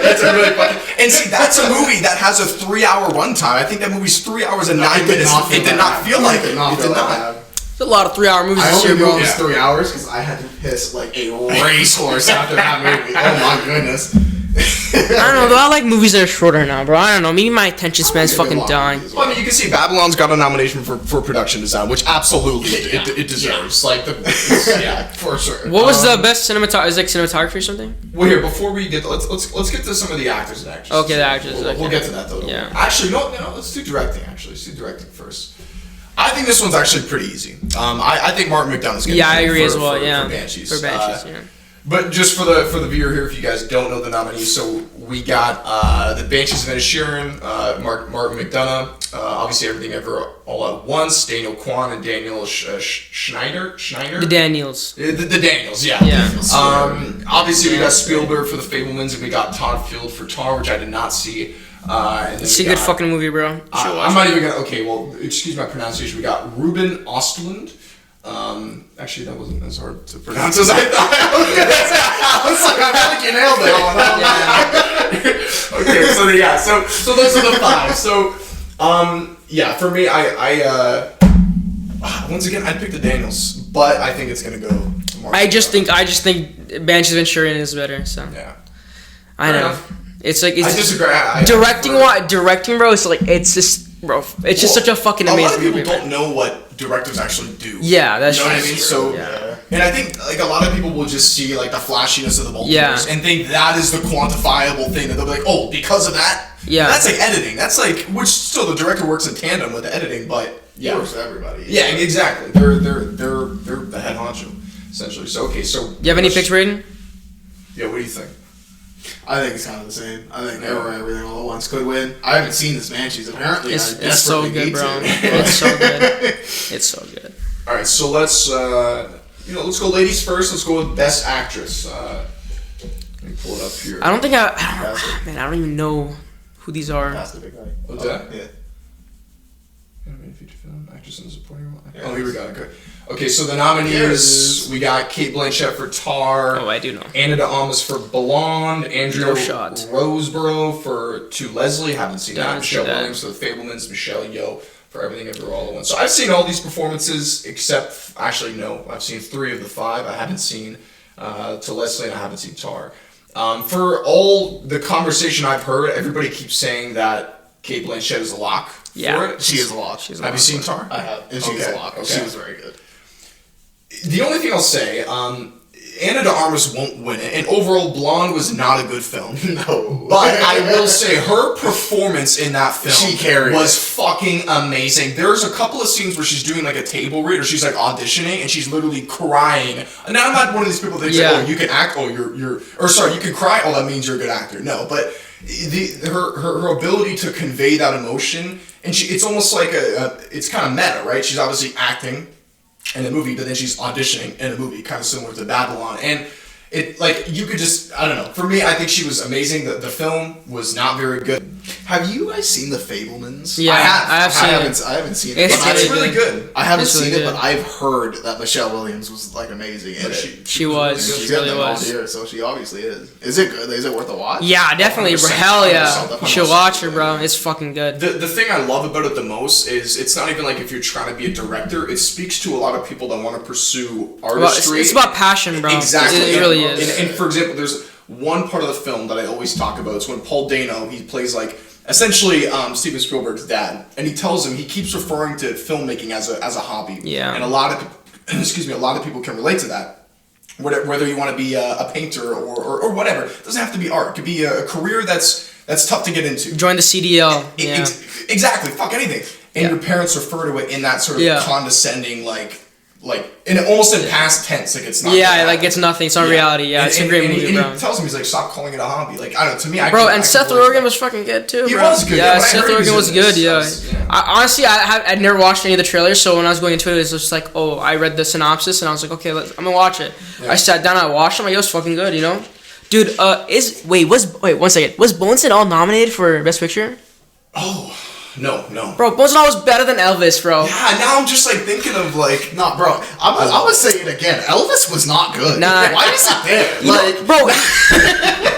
It's a really fucking. And see, that's a movie that has a 3-hour runtime. I think that movie's 3 hours and 9 minutes. It did not feel like it. It did not. There's a lot of 3-hour movies I this only year, knew bro. it was 3 hours because I had to piss like a racehorse after that movie. Oh my goodness. I don't know, though. I like movies that are shorter now, bro. I don't know. Maybe my attention span's fucking dying. Well, I mean, you can see Babylon's got a nomination for production design, which absolutely it deserves. Like yeah, for sure. What was the best cinematography? Is it like cinematography or something? Well, here before we get let's get to some of the actors and actresses. Okay, the actors, We'll okay. get to that though. Yeah. Actually, no. Let's do directing. Let's do directing first. I think this one's actually pretty easy. I think Martin McDonagh's gonna. Yeah, I win agree as well. for Yeah, Banshees. For Banshees, yeah. But just for the viewer here, if you guys don't know the nominees, so we got the Banshees of Inisherin, Martin McDonagh, obviously Everything Ever All at Once, Daniel Kwan and Daniel Schneider. The Daniels. The Daniels, yeah. Yeah. Obviously we got Spielberg for The Fabelmans, and we got Todd Field for Tar, which I did not see. And then It's a we good got- fucking movie, bro. I'm not even gonna. Okay, well, excuse my pronunciation. We got Ruben Ostlund. Actually, that wasn't as hard to pronounce as I thought. I was like, I feel like you nailed it. Okay, so yeah, so those are the 5. So, yeah, for me, I once again, I'd pick the Daniels, but I think it's gonna go. To Mark I just McDonagh. think Banshees of Inisherin is better. So Yeah. I Fair know. enough. It's like I disagree. I directing. prefer- Directing, bro. It's like it's just, bro. It's just Well, such a fucking A lot amazing of people movie. don't know what directors actually do. Yeah, that's You know what I true. mean? So, Yeah. and I think like a lot of people will just see like the flashiness of the multiverse Yeah. and think that is the quantifiable thing that they'll be like, oh, because of that. Yeah. That's like editing. That's like which still the director works in tandem with the editing, but Yeah, works for everybody. yeah, exactly. They're the head honcho essentially. So okay, so You have any picks, Braeden? Yeah, what do you think? I think it's kind of the same. I think Everything All at Once could win. I haven't seen this Banshees. Apparently, It's I so desperately good, need bro. to. It's so good. It's so good. All right, so let's let's go ladies first. Let's go with best actress. Let me pull it up here. I don't think man, I don't even know who these are. That's the big guy. What's that? Yeah. Animated feature film, actress in the supporting role. Yeah, Oh, here we go. Okay, so the There it nominees, is. we got Kate Blanchett for Tar, Oh, I do know. Anna de Armas for Blonde, Andrea No shot. Roseborough for To Leslie, haven't seen that, Haven't Michelle seen that. Williams for The Fablemans, Michelle Yeoh for Everything Ever All at Once. So I've seen all these performances except, actually no, I've seen 3 of the 5. I haven't seen To Leslie and I haven't seen Tar. For all the conversation I've heard, everybody keeps saying that Kate Blanchett is a lock Yeah. for it. She is a lot. She's a Have you lot. seen Tar? I have, and she's Okay, a lot. okay. She was very good. The only thing I'll say, Anna de Armas won't win it, and overall, Blonde was not a good film. No, But I will say her performance in that film She carried was it. fucking amazing. There's a couple of scenes where she's doing like a table read or she's like auditioning and she's literally crying. And I'm not one of these people that say, Yeah. "Oh, you can act. Oh, you can cry. Oh, that means you're a good actor." No, but her ability to convey that emotion, and it's almost like it's kind of meta, right? She's obviously acting in a movie, but then she's auditioning in a movie, kind of similar to Babylon. And it like you could just I don't know. For me, I think she was amazing. The film was not very good. Have you guys seen The Fabelmans? Yeah, I have seen it. I haven't seen it. It's but It's really good. I haven't It's really seen it, good. but I've heard that Michelle Williams was like amazing in it. She was. And She she's got really them all was. here, so she obviously is. Is it good? Is it worth a watch? Yeah, definitely. 100%. Hell yeah. 100%. You should watch her, bro. It's fucking good. The thing I love about it the most is it's not even like if you're trying to be a director. It speaks to a lot of people that want to pursue Well, artistry. it's about passion, bro. Exactly. It really is. And for example, there's one part of the film that I always talk about. It's when Paul Dano, he plays like essentially Steven Spielberg's dad, and he tells him he keeps referring to filmmaking as a hobby. Yeah. And a lot of people can relate to that. Whether you want to be a painter or whatever, it doesn't have to be art. It could be a career that's tough to get into. Join the CDL. Yeah. Exactly. Fuck anything. And Yeah. your parents refer to it in that sort of Yeah. condescending, like in almost in past tense, like it's not. Yeah, gonna like happen. it's nothing. It's not reality. Yeah, it's a great movie, and bro. he tells him, he's like, stop calling it a hobby. Like, I don't know, to me, Bro, and Seth Rogen was fucking good too, He bro. was good, Yeah, yeah, when I Seth heard he Rogen was was in good. this, Yeah. yeah. Honestly, I'd never watched any of the trailers, so when I was going into it, it was just like, oh, I read the synopsis and I was like, okay, I'm gonna watch it. Yeah. I sat down, I watched them. Like, it was fucking good, you know. Dude, wait, 1 second. Was Bones and All nominated for Best Picture? Oh, no. Bro, Bones and All was better than Elvis, bro. Yeah, now I'm just like thinking of like. No, bro. I'm gonna say it again. Elvis was not good. Nah. Why is it there? You know, Like, bro,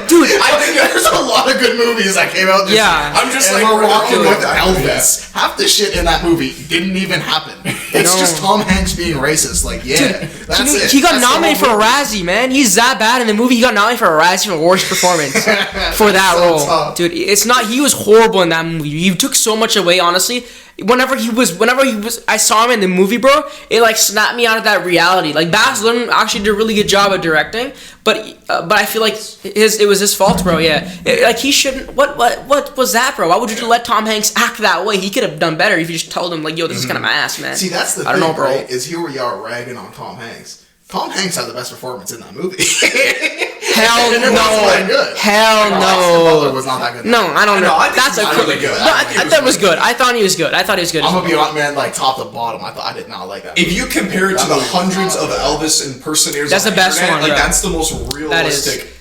dude, I think there's a lot of good movies that came out this Yeah. year. I'm just and like, we're walking we're with all- Elvis. Half the shit in that movie didn't even happen. It's No. just Tom Hanks being racist. Like, yeah, that's it. he got That's the nominated for whole a movie. Razzie, man. He's that bad in the movie. He got nominated for a Razzie for worst performance for that So role, tough. dude. It's not. He was horrible in that movie. He took so much away. Honestly, whenever he was, I saw him in the movie, bro. It like snapped me out of that reality. Like Baz Luhrmann actually did a really good job of directing, but I feel like it was his fault, bro. Yeah, like he shouldn't. What was that, bro? Why would you let Tom Hanks act that way? He could have done better if you just told him like, yo, this is kind of my ass, man. See, that's the I don't thing, know, bro. right? Is here we are ragging on Tom Hanks. Tom Hanks had the best performance in that movie. Hell And it wasn't that no. good. Hell Austin Butler no. was not that good. No, I don't know. I think That's he a was really good. No, I think he I was thought it was really good. I thought he was good. I thought he was good. I'm gonna be honest, man. Like top to bottom, I did not like that. If you compare it to That the movie was hundreds not of good. Elvis impersonators, That's on the best internet, one, like bro. that's the most realistic.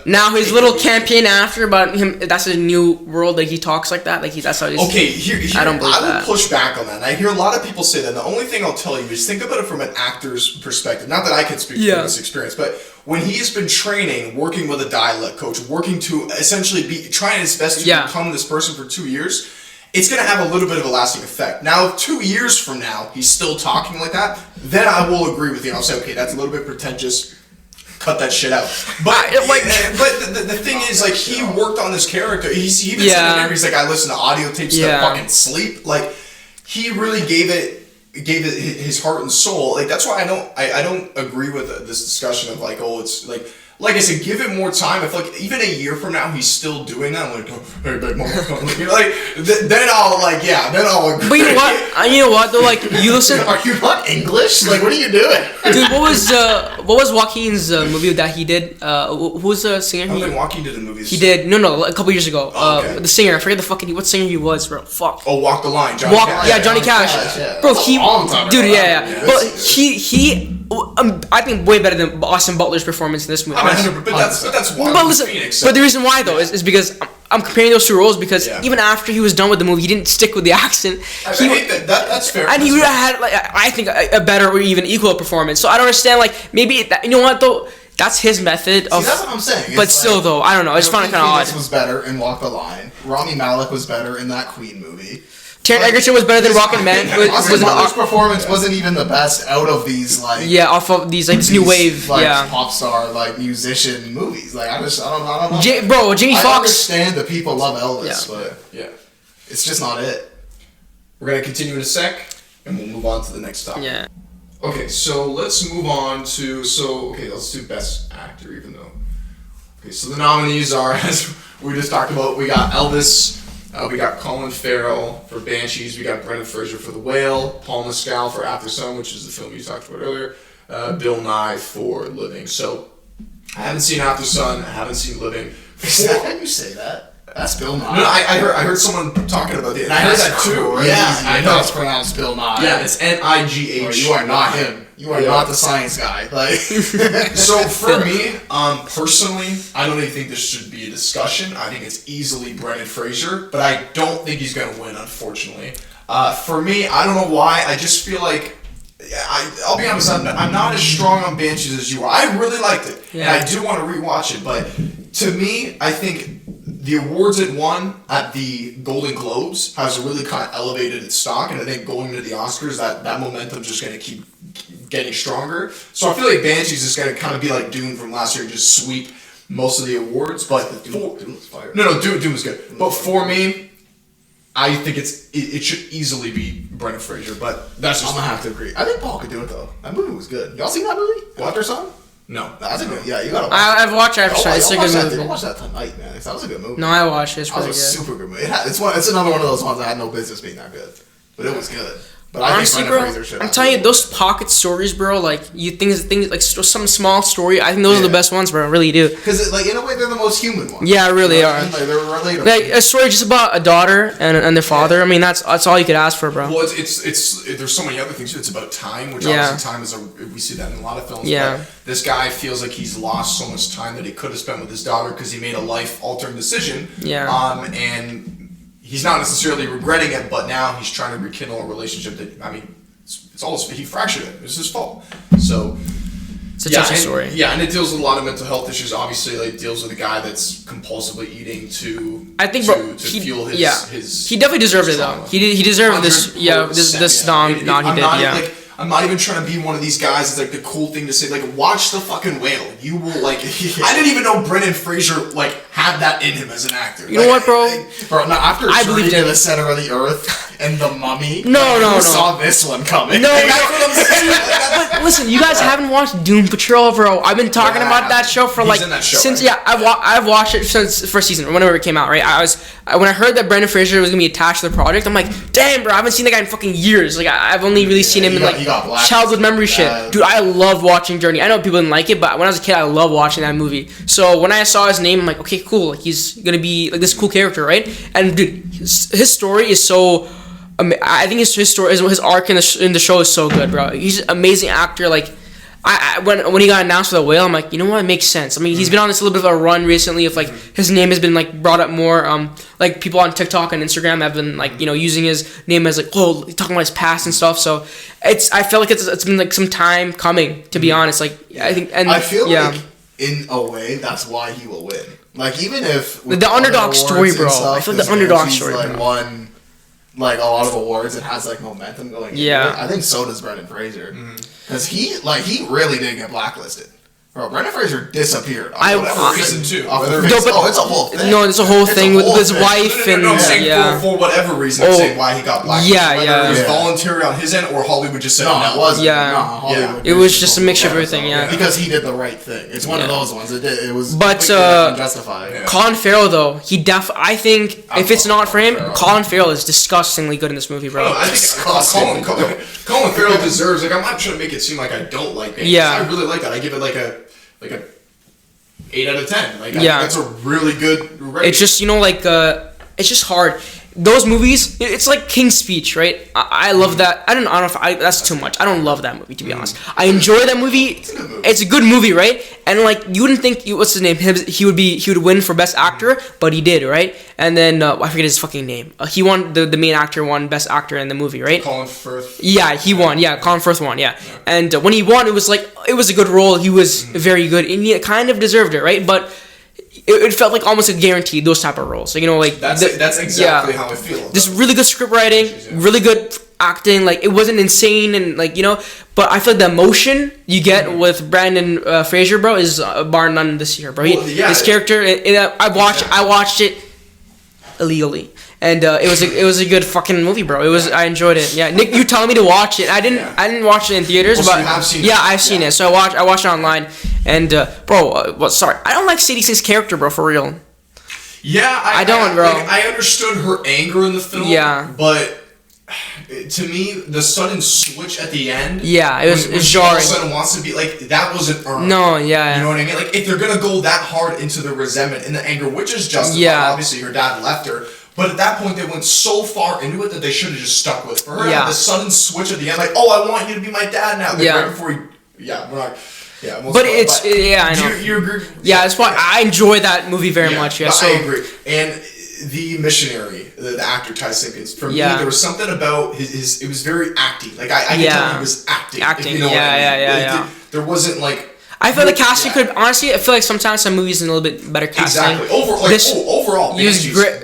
Now his little campaign after about him, that's a new world. Like he talks like that. Like that's how he's. Okay, here I don't believe would that. push back on that. And I hear a lot of people say that. And the only thing I'll tell you is think about it from an actor's perspective. Not that I can speak Yeah. from this experience, but when he's been training, working with a dialect coach, working to essentially be trying his best to Yeah. become this person for 2 years, it's going to have a little bit of a lasting effect. Now, 2 years from now, he's still talking like that, then I will agree with you. I'll say, okay, that's a little bit pretentious. Cut that shit out. But the thing is, like, he worked on this character. He even said in interviews, like, I listen to audio tapes to fucking sleep. Like, he really gave it his heart and soul. Like, that's why I don't agree with this discussion of like, oh, it's like I said, give it more time. I feel like even a year from now, he's still doing that. I'm like, oh, hey, big mom, you know, like then I'll agree. But you know what? You know what though? Like you listen. Are you not English? Like, what are you doing? Dude, what was Joaquin's movie that he did? Who was the singer? I don't think Joaquin did the movies. He did. No, a couple years ago. Oh, okay. The singer. I forget the fucking what singer he was, bro. Fuck. Oh, Walk the Line. Johnny Cash. Yeah, Johnny Cash. yeah. Bro, That's he, a long time dude, ago. yeah. Yeah, But that's he, I think way better than Austin Butler's performance in this movie. I mean, but that's why. But listen, Phoenix, but the reason why though is because I'm comparing those two roles because Yeah. even after he was done with the movie, he didn't stick with the accent. I think that's fair. And he would have had, like, I think, a better or even equal performance. So I don't understand, like, maybe, you know what, though? That's his method of... See, that's what I'm saying. But It's still, like, though, I don't know. I just find it kind of Phoenix odd. was better in Walk the Line. Rami Malek was better in that Queen movie. Taron Egerton was better than Rocket Man. Austin Butler's performance wasn't even the best out of these, like... Yeah, off of these, like, this new wave. Like, Yeah. pop star, like, musician movies. Like, I don't know. Bro, Jamie I Foxx... understand that people love Elvis, Yeah. but Yeah. it's just not it. We're gonna continue in a sec, and we'll move on to the next topic. Yeah. Okay, so let's move on to let's do Best Actor, even though. Okay, so the nominees are, as we just talked about, we got Elvis, we got Colin Farrell for Banshees, we got Brendan Fraser for The Whale, Paul Mescal for After Sun, which is the film you talked about earlier, Bill Nye for Living. So I haven't seen After Sun, I haven't seen Living. Is that how you say that? That's Bill Nye. No, I heard someone talking about it, and I heard that too. Yeah, I know. It's pronounced Bill Nye. Yeah, it's Nigh. You are not him. You are not the science guy. Like, so for me, personally, I don't even think this should be a discussion. I think it's easily Brendan Fraser, but I don't think he's going to win, unfortunately. For me, I don't know why. I just feel like, I'll be honest, I'm not as strong on Banshees as you are. I really liked it, and I do want to rewatch it, but to me, I think the awards it won at the Golden Globes has really kind of elevated its stock, and I think going to the Oscars, that momentum's just going to keep getting stronger. So I feel like Banshees is going to kind of be like Dune from last year and just sweep most of the awards. But Doom was fire. Doom was good. But for me, I think it should easily be Brendan Fraser. But that's just I'm gonna have to agree. I think Paul could do it though. That movie was good. Y'all seen that movie? After Sun? No. That's a good. Yeah, you gotta. I've watched After Sun. It's a good movie. I'll watch that tonight, man. That was a good movie. No, I watched it. It's That really was a good. super good movie. It's another one of those ones that had no business being that good, but it was good. But Honestly, I think bro, Brendan Fraser should. I'm telling you, those pocket stories, bro, like things like some small story. I think those are the best ones, bro. I really do. Because like in a way, they're the most human ones. Yeah, really are. Like, they're relatable. Like a story just about a daughter and their father. I mean, that's all you could ask for, bro. Well, it's there's so many other things. It's about time, which obviously time is we see that in a lot of films. Yeah. But this guy feels like he's lost so much time that he could have spent with his daughter because he made a life-altering decision. Yeah. And he's not necessarily regretting it, but now he's trying to rekindle a relationship that it's all he fractured it. It was his fault. So. It's a touching story. Yeah, and it deals with a lot of mental health issues. Obviously, like deals with a guy that's compulsively eating to. I think, to fuel his. He definitely deserved it though. He deserved this. Yeah, this nom. He did. Yeah. I'm not even trying to be one of these guys. It's like the cool thing to say. Like, watch the fucking Whale. You will like. I didn't even know Brendan Fraser like had that in him as an actor. You know what, bro? Bro, no, after I Journey believed to him. the Center of the Earth and The Mummy. No. Saw this one coming. No, Like, that's what I'm saying. But listen, you guys haven't watched Doom Patrol, bro. I've been talking about that show for He's in that show, since right? I've watched it since the first season, whenever it came out. Right, when I heard that Brendan Fraser was gonna be attached to the project, I'm like, damn, bro, I haven't seen that guy in fucking years. Like I've only really seen him in like childhood memory shit. Dude, I love watching Journey. I know people didn't like it, but when I was a kid, I loved watching that movie. So when I saw his name, I'm like, okay, cool. Like he's gonna be like this cool character, right? And dude, his story is so. I think his story, his arc in the show is so good, bro. He's an amazing actor. Like, when he got announced for The Whale, I'm like, you know what, it makes sense. I mean, he's been on this little bit of a run recently of like his name has been like brought up more. Like people on TikTok and Instagram have been like using his name as like talking about his past and stuff. So I feel like it's been like some time coming, to be honest. Like I feel like in a way that's why he will win. Like even if the underdog story, bro. I feel like the underdog story, like won like a lot of awards and has like momentum going. Yeah, into it. I think so does Brendan Fraser because he really did get blacklisted. Bro, Brendan Fraser disappeared. For whatever reason too. It's a whole thing. No, it's a whole thing with his wife and for whatever reason. I'm saying why he got blacklisted. Yeah. It was voluntary on his end, or Hollywood just said no. It wasn't. It was just a mixture of everything. Yeah, because he did the right thing. It's one of those ones. It was. But justified. Colin Farrell though, I think if it's not for him, Colin Farrell is disgustingly good in this movie, bro. I think Colin Farrell deserves. Like, I'm not trying to make it seem like I don't like it. Yeah, I really like that. I give it like a 8 out of 10. Like, I think that's a really good rating. It's just it's just hard. Those movies, it's like King's Speech, right? I love that. I don't know if that's too much. I don't love that movie, to be honest. I enjoy that movie. It's a good movie, right? And like you wouldn't think what's his name? He would win for best actor, but he did, right? And then I forget his fucking name. He won the main actor won best actor in the movie, right? Colin Firth. Yeah, he won. Yeah, Colin Firth won. Yeah. And when he won, it was a good role. He was very good, and he kind of deserved it, right? But it felt like almost a guarantee, those type of roles. Like that's exactly how I feel. Just really good script writing, really good acting. Like it wasn't insane and but I feel like the emotion you get with Brendan Fraser, bro, is bar none this year, bro. His character, I watched it illegally. And it was a good fucking movie, bro. I enjoyed it. Yeah, Nick, you telling me to watch it. I didn't watch it in theaters, but you have seen it. I've seen it. So I watched it online. And sorry, I don't like Sadie Sink's character, bro. For real. Yeah, I don't, bro. I understood her anger in the film. Yeah, but to me, the sudden switch at the end. Yeah, it was when she jarring. all of a sudden wants to be like, that wasn't earned. No, yeah. You know what I mean? Like, if they're gonna go that hard into the resentment and the anger, which is justified. Yeah. Obviously, her dad left her. But at that point, they went so far into it that they should have just stuck with. For her to have the sudden switch at the end, like, oh, I want you to be my dad now. Like, right before you, we're not. Yeah, but it's I know. You agree? Yeah, that's why I enjoy that movie very much. Yeah, so I agree. And the missionary, the actor Ty Simpkins, for me, there was something about his. It was very acting. Like I could tell he was acting. Acting. If you know what I mean. There wasn't like. I feel like casting could honestly. I feel like sometimes some movies are a little bit better casting. Exactly. Overall,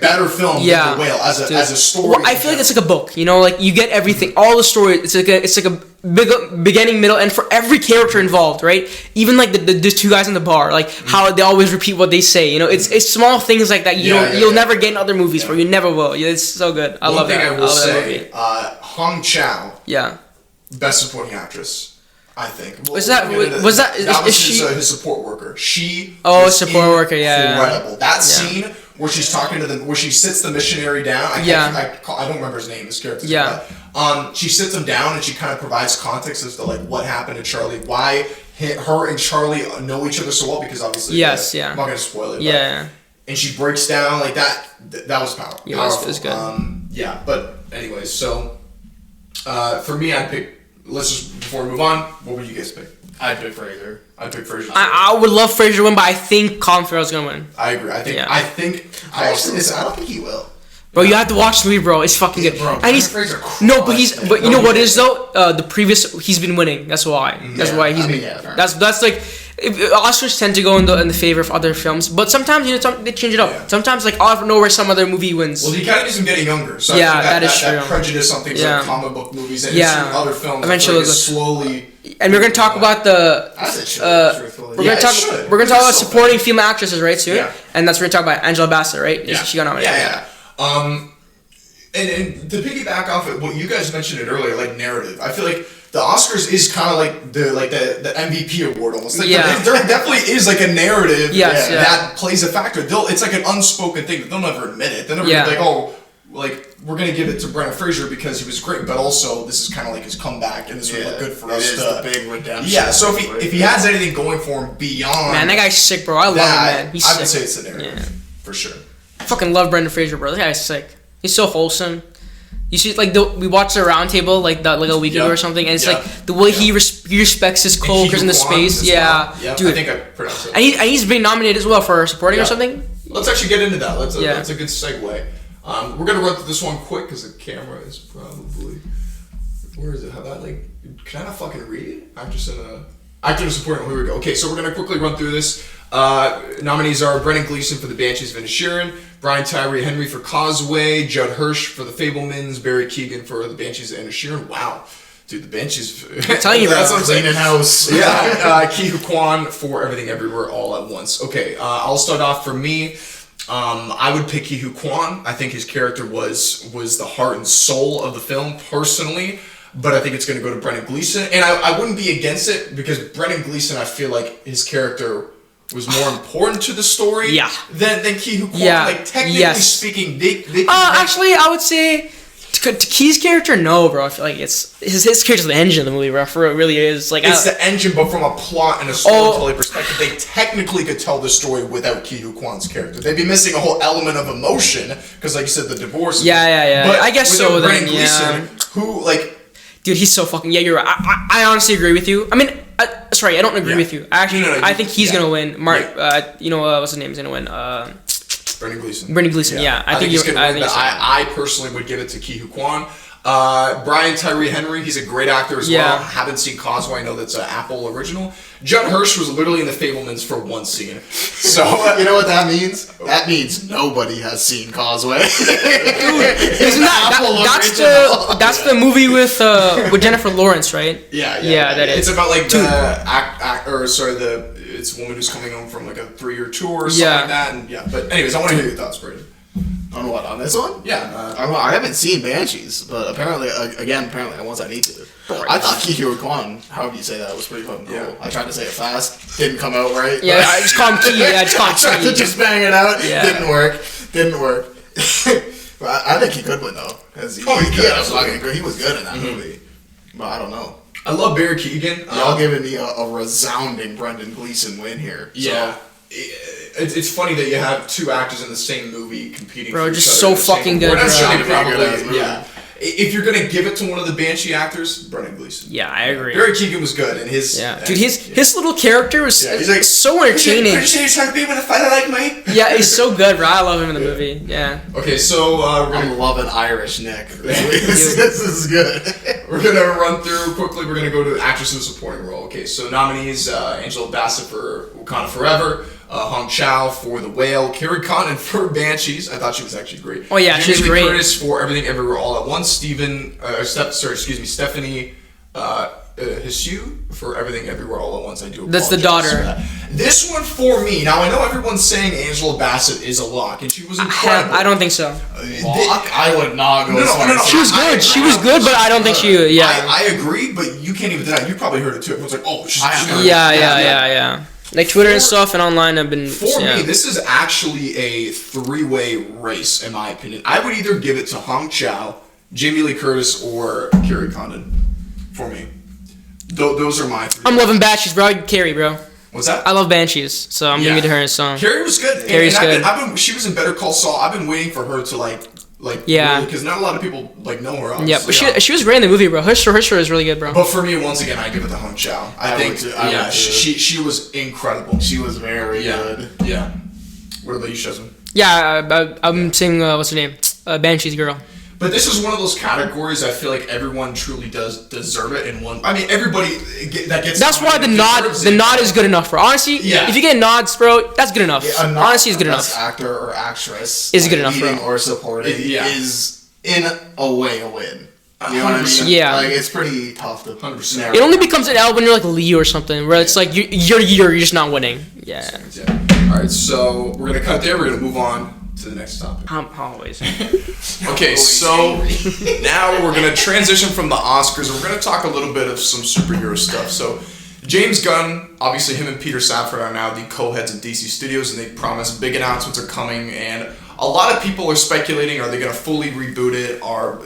better film than The Whale as a story. Well, I feel like it's like a book. You know, like you get everything, all the story. It's like a big beginning, middle, end for every character involved, right? Even like the two guys in the bar, like how they always repeat what they say. You know, it's small things like that. You'll never get in other movies, where you never will. It's so good. I love that. One thing I will say, Hong Chow. Yeah. Best supporting actress. I think. Was that his support worker? Support worker, yeah. Incredible. That scene where she's talking to where she sits the missionary down. I don't remember his name. His character. Yeah. But, she sits him down and she kind of provides context as to like what happened to Charlie, why her and Charlie know each other so well, because obviously. I'm not gonna spoil it. Yeah. And she breaks down like that. That was powerful. Yeah, it was good. But anyways, so for me, I'd pick. Let's just, before we move on, what would you guys pick? I'd pick Fraser. I would love Fraser to win, but I think Colin Farrell's gonna win. I agree. I don't think he will. Bro, you have to watch the movie, bro. It's fucking good. Bro, and but you know what it is though? The previous he's been winning. That's why. That's why he's been. That's like. Oscars tend to go in the favor of other films, but sometimes they change it up. Yeah. Sometimes like out of nowhere, some other movie wins. Well, he kind of needs him getting younger. So that is true. That prejudice on things like comic book movies and other films. Eventually, slowly. And we're gonna talk about we're gonna talk about supporting female actresses, right? Soon. Yeah. And that's what we're gonna talk about Angela Bassett, right? Yeah. She got nominated. Yeah. And to piggyback off of what you guys mentioned earlier, like narrative, I feel like the Oscars is kind of like the MVP award almost. Like there definitely is like a narrative that plays a factor. It's like an unspoken thing that they'll never admit it. They'll never be like, oh, like we're gonna give it to Brendan Fraser because he was great, but also this is kind of like his comeback and this would look good for us. It is the big redemption. Yeah, so if he has anything going for him beyond, man, that guy's sick, bro. I love him, man. He's sick. I would say it's the narrative for sure. I fucking love Brendan Fraser, bro. That guy's sick. He's so wholesome. You see, like we watched the round table like a week ago or something, and it's like the way he respects his co-workers in the space. Dude, I think I pronounced it. And he's being nominated as well for supporting or something. Let's actually get into that. That's a good segue. We're gonna run through this one quick because the camera is probably where is it? How that like? Can I not fucking read? Actor and supporting. Here we go. Okay, so we're gonna quickly run through this. Nominees are Brendan Gleeson for The Banshees of Inisherin, Brian Tyree Henry for Causeway, Judd Hirsch for The Fabelmans, Barry Keoghan for The Banshees of Inisherin. Wow. Dude, The Banshees. I'm telling you, that's what I'm saying. Cleaning house. Yeah. Ke Huy Quan for Everything Everywhere All at Once. Okay, I'll start off for me. I would pick Ke Huy Quan. I think his character was the heart and soul of the film, personally. But I think it's going to go to Brendan Gleeson. And I wouldn't be against it because Brendan Gleeson, I feel like his character was more important to the story than Ke Huy Quan. Like, technically speaking, they actually, I would say to Key's character, no, bro. I feel like it's his character's the engine of the movie, bro. For it really is. Like it's the engine, but from a plot and a storytelling perspective, they technically could tell the story without Ke Huy Quan's character. They'd be missing a whole element of emotion because, like you said, the divorce. Yeah. But I guess so. Then, Gleeson, who like. Dude, he's so fucking... Yeah, you're right. I honestly agree with you. I mean, sorry, I don't agree with you. Actually, I think he's going to win. What's his name? He's going to win. Brendan Gleeson. Brendan Gleeson, I think he's going to win. I personally would give it to Ke Huy Quan. Brian Tyree Henry, he's a great actor as well. Haven't seen Causeway. I know that's an Apple original. Judd Hirsch was literally in The Fabelmans for one scene. So you know what that means? That means nobody has seen Causeway. Isn't that's the movie with Jennifer Lawrence, right? Yeah, that is. It's about like it's a woman who's coming home from like a 3-year tour or something like that. And but anyways, I want to hear your thoughts, Braeden. On what? On this one? Yeah. I haven't seen Banshees, but apparently once I need to. I thought Ke Huy Quan, however you say that, was pretty fucking cool. Yeah. I tried to say it fast, didn't come out right. Yeah, I just call him Key. I just call him Key. Tried to just bang it out. Yeah. Didn't work. But I think he could win though, because he was good in that movie. But I don't know. I love Barry Keoghan. Y'all giving me a resounding Brendan Gleeson win here. Yeah. It's funny that you have two actors in the same movie competing. Bro, for just each so other in the same fucking movie. good, We're not bro. sure Pretty good ass probably, movie. yeah. If you're gonna give it to one of the Banshee actors, Brendan Gleeson. Yeah, I agree. Barry Keoghan was good, and his Dude, his little character was he's like, so entertaining. You're trying to be with a fighter like me? Yeah, he's so good, bro. I love him in the movie. Yeah. Okay, so we're gonna I'm loving Irish Nick. This is good. We're gonna run through quickly. We're gonna go to the actress in the supporting role. Okay, so nominees: Angela Bassett for Wakanda Forever, Hong Chow for The Whale, Carrie Condon for Banshees. I thought she was actually great. Oh, yeah, she's Jamie Lee great. Curtis for Everything Everywhere All at Once. Stephanie Hsu for Everything Everywhere All at Once. I do. That's the apologize daughter. for that. This one for me. Now I know everyone's saying Angela Bassett is a lock, and she was incredible. I don't think so. Lock? I would not go. No. She was good. She was good, but I don't think she. Yeah. I agree, but you can't even deny. You probably heard it too. Everyone's like, "Oh, she's Yeah. Like Twitter and stuff and online have been. For me, this is actually a three-way race, in my opinion. I would either give it to Hong Chow, Jamie Lee Curtis, or Carrie Condon. For me, those are my three. I'm loving Banshees, bro. Carrie, bro. What's that? I love Banshees, so I'm giving it to her in a song. Carrie was good. Carrie's good. She was in Better Call Saul. I've been waiting for her to because not a lot of people know her. Yeah, but she was great in the movie, bro. Her story is really good, bro. But for me, once again, I give it to Hong Chow. I think she was incredible. She was very good. Yeah. What about you, Shezwin? Yeah, I'm saying what's her name? Banshees girl. But this is one of those categories I feel like everyone truly does deserve it in one. I mean, everybody that gets. That's why the nod is good enough, bro. Honestly, if you get nods, bro, that's good enough. Yeah, honestly, it's good enough. Best actor or actress is good enough, bro. Or supporting is in a way a win. You know what I mean? Yeah. Like it's pretty tough to 100%. It only becomes an L when you're like Lee or something, where it's like you're just not winning. Yeah. All right, so we're gonna cut there. We're gonna move on to the next topic. Always. Okay, so now we're going to transition from the Oscars. We're going to talk a little bit of some superhero stuff. So James Gunn, obviously him and Peter Safran are now the co-heads of DC Studios, and they promise big announcements are coming. And a lot of people are speculating, are they going to fully reboot it? Are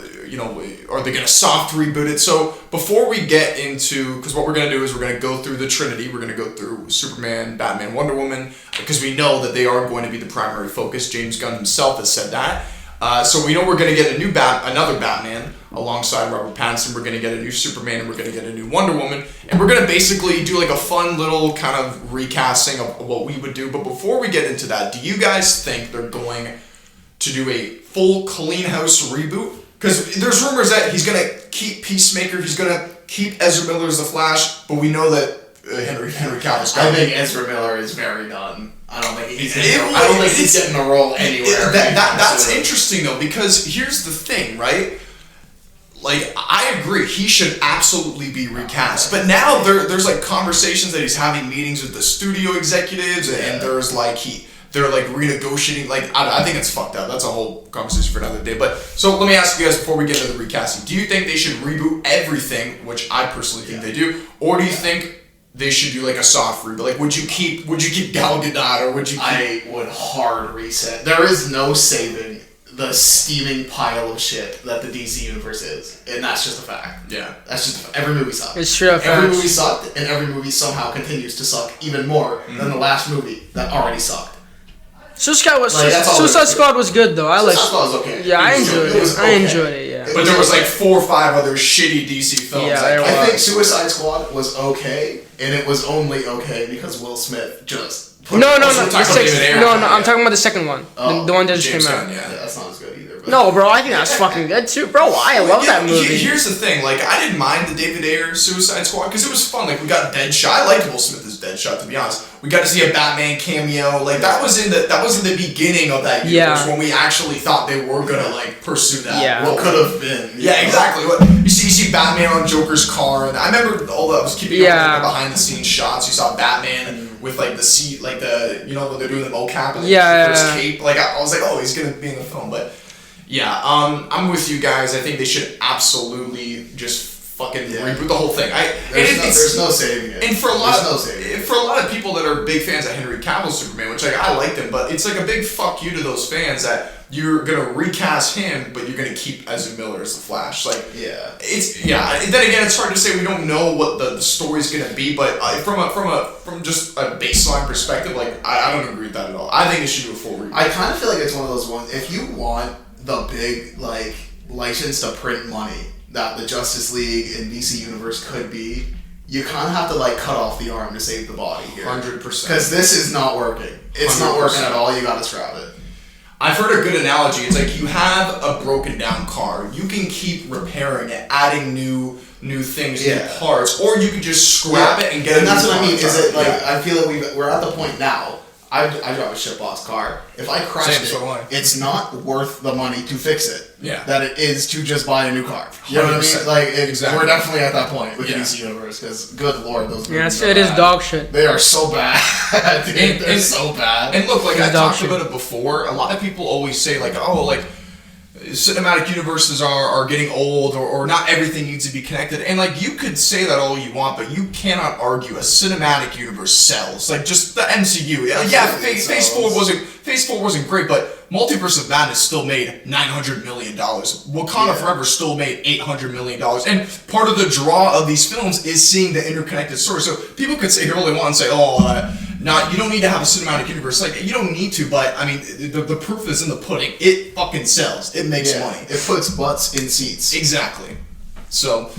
they going to soft reboot it? So before we get into, because what we're going to do is we're going to go through the Trinity. We're going to go through Superman, Batman, Wonder Woman, because we know that they are going to be the primary focus. James Gunn himself has said that. So we know we're going to get another Batman alongside Robert Pattinson. We're going to get a new Superman, and we're going to get a new Wonder Woman. And we're going to basically do like a fun little kind of recasting of what we would do. But before we get into that, do you guys think they're going to do a full clean house reboot? Because there's rumors that he's going to keep Peacemaker, he's going to keep Ezra Miller as the Flash, but we know that Henry Cavill's I think Ezra Miller is very done. I don't think he's getting a role anywhere. That's interesting though, because here's the thing, right? Like, I agree, he should absolutely be recast. But now there's like conversations that he's having meetings with the studio executives, and there's like they're like renegotiating. Like, I think it's fucked up. That's a whole conversation for another day. But so let me ask you guys before we get into the recasting: do you think they should reboot everything, which I personally think they do, or do you think they should do like a soft reboot? Like, would you keep Gal Gadot, or would you? I would hard reset. There is no saving the steaming pile of shit that the DC universe is, and that's just a fact. Yeah, that's just every movie sucked. It's true. Every movie sucked, and every movie somehow continues to suck even more than the last movie that already sucked. Suicide Squad was good though. Suicide Squad was okay. Yeah, I enjoyed it. Okay. I enjoyed it. Yeah. But there was like 4 or 5 other shitty DC films. Yeah, I think Suicide Squad was okay, and it was only okay because Will Smith just put No. it. I'm talking about the second one. The one that just came out. Yeah, that's not as good either. But. No, bro, I think that's fucking good too, bro. I love that movie. Here's the thing, like, I didn't mind the David Ayer Suicide Squad because it was fun. Like, we got Deadshot. I liked Will Smith as Deadshot, to be honest. We got to see a Batman cameo. Like, that was in the beginning of that universe when we actually thought they were gonna like pursue that. Yeah. What could have been? Yeah, exactly. You see Batman on Joker's car, and I remember all that. I was keeping up with the behind the scenes shots. You saw Batman with like the seat, like the when they're doing the mocap and his cape. Like, I was like, oh, he's gonna be in the film, but. Yeah, I'm with you guys. I think they should absolutely just fucking reboot the whole thing. There's no saving it. And for a lot of people that are big fans of Henry Cavill's Superman, which I liked him, but it's like a big fuck you to those fans that you're gonna recast him, but you're gonna keep Ezra Miller as the Flash. Like, Yeah. Then again, it's hard to say. We don't know what the story's gonna be, but from just a baseline perspective, like I don't agree with that at all. I think it should do a full reboot. I kind of feel like it's one of those ones. If you want the big like license to print money that the Justice League and DC Universe could be, you kind of have to like cut off the arm to save the body here. 100%. Because this is not working. It's not working at all. You gotta scrap it. I've heard a good analogy. It's like you have a broken down car. You can keep repairing it, adding new things, new parts, or you can just scrap it and get. And that's what I mean. Is it like I feel like we're at the point now. I drive a shitbox car. If I crash it's not worth the money to fix it. Yeah. That it is to just buy a new car. You know what I mean? Like exactly. We're definitely at that point with the DC Universe because good lord, those movies it is dog shit. They are so bad. Dude, they're so bad. And look, like I talked shit. about it before. A lot of people always say like, oh, like cinematic universes are getting old or not everything needs to be connected, and like you could say that all you want, but you cannot argue a cinematic universe sells. Like just the MCU, Phase 4 wasn't great, but Multiverse of Madness still made $900 million. Wakanda Forever still made $800 million, and part of the draw of these films is seeing the interconnected story. So people could say here all they want and say, now, you don't need to have a cinematic universe. Like, you don't need to, but, I mean, the proof is in the pudding. It fucking sells. It makes money. It puts butts in seats. Exactly. So,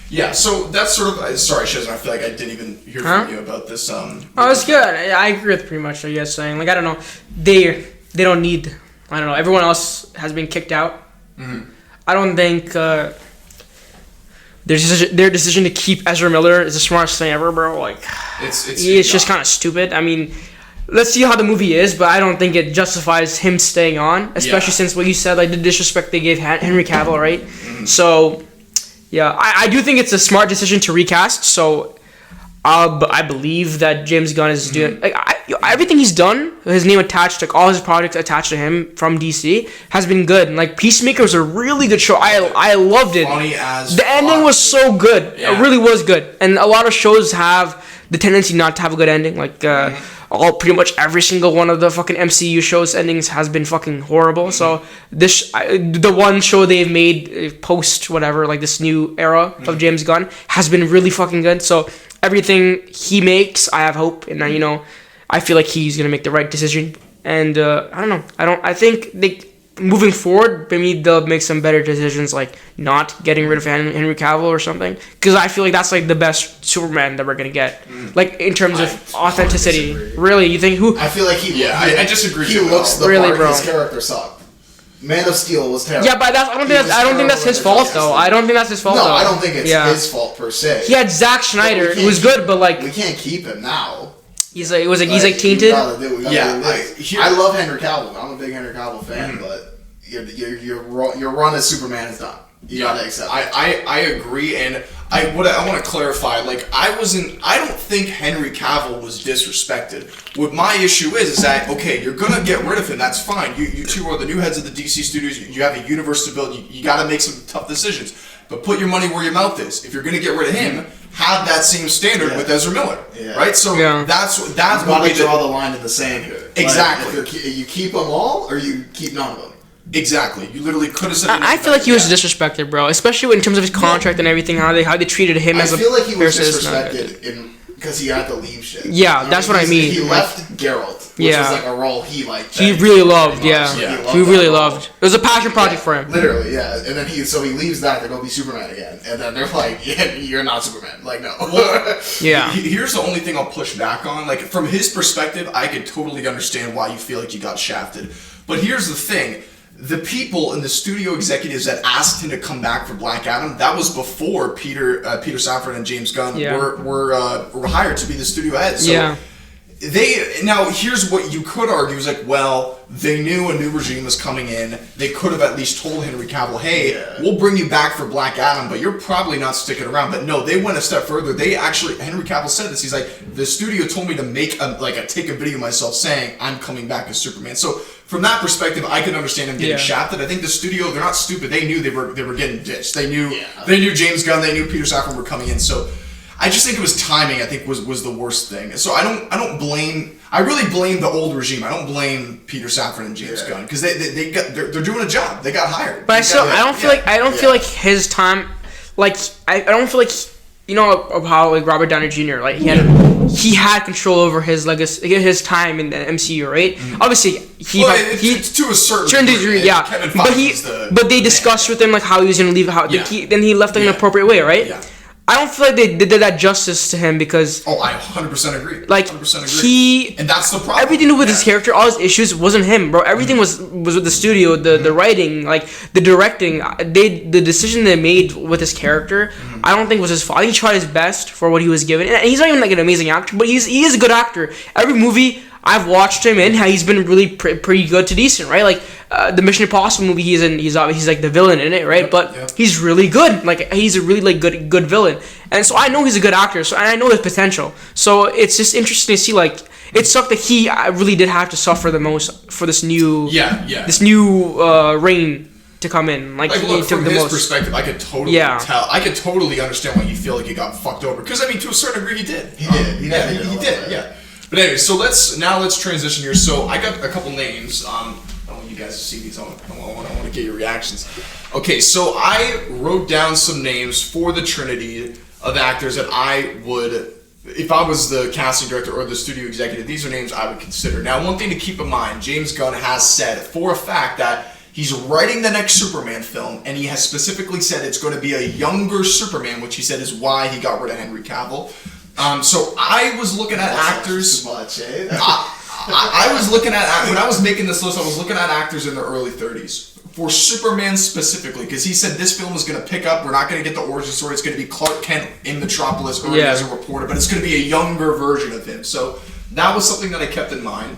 yeah, so that's sort of... Sorry, Shezwin, I feel like I didn't even hear from you about this. Oh, it's good. I agree with pretty much what you guys saying. Like, I don't know. They don't need... I don't know. Everyone else has been kicked out. Mm-hmm. I don't think... Their decision to keep Ezra Miller is the smartest thing ever, bro. Like, it's just kind of stupid. I mean, let's see how the movie is, but I don't think it justifies him staying on, especially since what you said, like the disrespect they gave Henry Cavill, right? Mm-hmm. So, yeah, I do think it's a smart decision to recast. So, I believe that James Gunn is doing everything he's done. His name attached, like all his projects attached to him from DC, has been good. And, like Peacemaker was a really good show. I loved it. Funny as the ending was so good. Yeah. It really was good. And a lot of shows have the tendency not to have a good ending. Like pretty much every single one of the fucking MCU shows endings has been fucking horrible. So the one show they've made post whatever, like this new era of James Gunn, has been really fucking good. So everything he makes, I have hope, and I feel like he's gonna make the right decision. And I don't know. I think moving forward, maybe they'll make some better decisions, like not getting rid of Henry Cavill or something, because I feel like that's like the best Superman that we're gonna get, like in terms of authenticity. Really, you think who? I feel like I disagree. He looks the really, part. bro. His character sucked. Man of Steel was terrible. Yeah, but I don't think that's his fault though. I don't think that's his fault. No, though. I don't think it's his fault per se. He had Zack Snyder, who was good, but like we can't keep him now. He's tainted. I love Henry Cavill. I'm a big Henry Cavill fan, but your run as Superman is done. You gotta accept it. I agree, and I want to clarify. Like I don't think Henry Cavill was disrespected. What my issue is that okay, you're gonna get rid of him. That's fine. You two are the new heads of the DC studios. You have a universe to build. You got to make some tough decisions. But put your money where your mouth is. If you're gonna get rid of him, have that same standard with Ezra Miller, right? So that's you gotta draw the line in the sand here. Exactly. Like, you keep them all, or you keep none of them. Exactly. You literally could have said. I feel like he was disrespected, bro. Especially in terms of his contract and everything, how they treated him as a. I feel like he was disrespected because he had to leave shit. Yeah, that's what I mean. He left Geralt, which was like a role he liked. He really loved. He really loved. It was a passion project for him. Literally, yeah. And then he leaves that to go be Superman again, and then they're like, "Yeah, you're not Superman." Like, no. Yeah. Here's the only thing I'll push back on. Like from his perspective, I could totally understand why you feel like you got shafted. But here's the thing. The people in the studio executives that asked him to come back for Black Adam, that was before Peter Safran and James Gunn were hired to be the studio heads. So here's what you could argue is like, well, they knew a new regime was coming in. They could have at least told Henry Cavill, hey, we'll bring you back for Black Adam, but you're probably not sticking around. But no, they went a step further. Henry Cavill said this. He's like, the studio told me to make take a video of myself saying I'm coming back as Superman. So from that perspective, I can understand him getting shafted. I think the studio, they're not stupid. They knew they were getting ditched. They knew James Gunn, they knew Peter Safran were coming in. So I just think it was timing. I think was the worst thing. So I don't blame I really blame the old regime. I don't blame Peter Safran and James Gunn because they're doing a job. They got hired. But I don't feel like his time, like I don't feel like how like Robert Downey Jr. like he had control over his legacy, his time in the MCU, right? Mm-hmm. Obviously it's to a certain degree, yeah. But they discussed with him like how he was gonna leave, then he left in an appropriate way, right? Yeah. I don't feel like they did that justice to him because... I 100% agree. Like, 100% agree. And that's the problem. Everything to do with his character, all his issues, wasn't him, bro. Everything was with the studio, the writing, like, the directing. The decision they made with his character, I don't think was his fault. He tried his best for what he was given. And he's not even, like, an amazing actor, but he is a good actor. Every movie I've watched him in, he's been really pretty good to decent, right? Like, the Mission Impossible movie he's like the villain in it, right? But he's really good. Like, he's a really like good villain. And so I know he's a good actor. So and I know his potential. So it's just interesting to see, like, it sucked that he really did have to suffer the most for this new this new reign to come in. Like he look, took from the his most perspective, I could totally tell. I could totally understand why you feel like he got fucked over. Because I mean, to a certain degree, he did. He did. Yeah. But anyway, so let's transition here. So I got a couple names. I want you guys to see these. I want to get your reactions. Okay, so I wrote down some names for the trinity of actors that I would, if I was the casting director or the studio executive, these are names I would consider. Now, one thing to keep in mind, James Gunn has said for a fact that he's writing the next Superman film, and he has specifically said it's going to be a younger Superman, which he said is why he got rid of Henry Cavill. So I was looking at actors. Too much, eh? I was looking at, when I was making this list, I was looking at actors in their early 30s. For Superman specifically, because he said this film is going to pick up. We're not going to get the origin story. It's going to be Clark Kent in Metropolis early as a reporter, but it's going to be a younger version of him. So that was something that I kept in mind.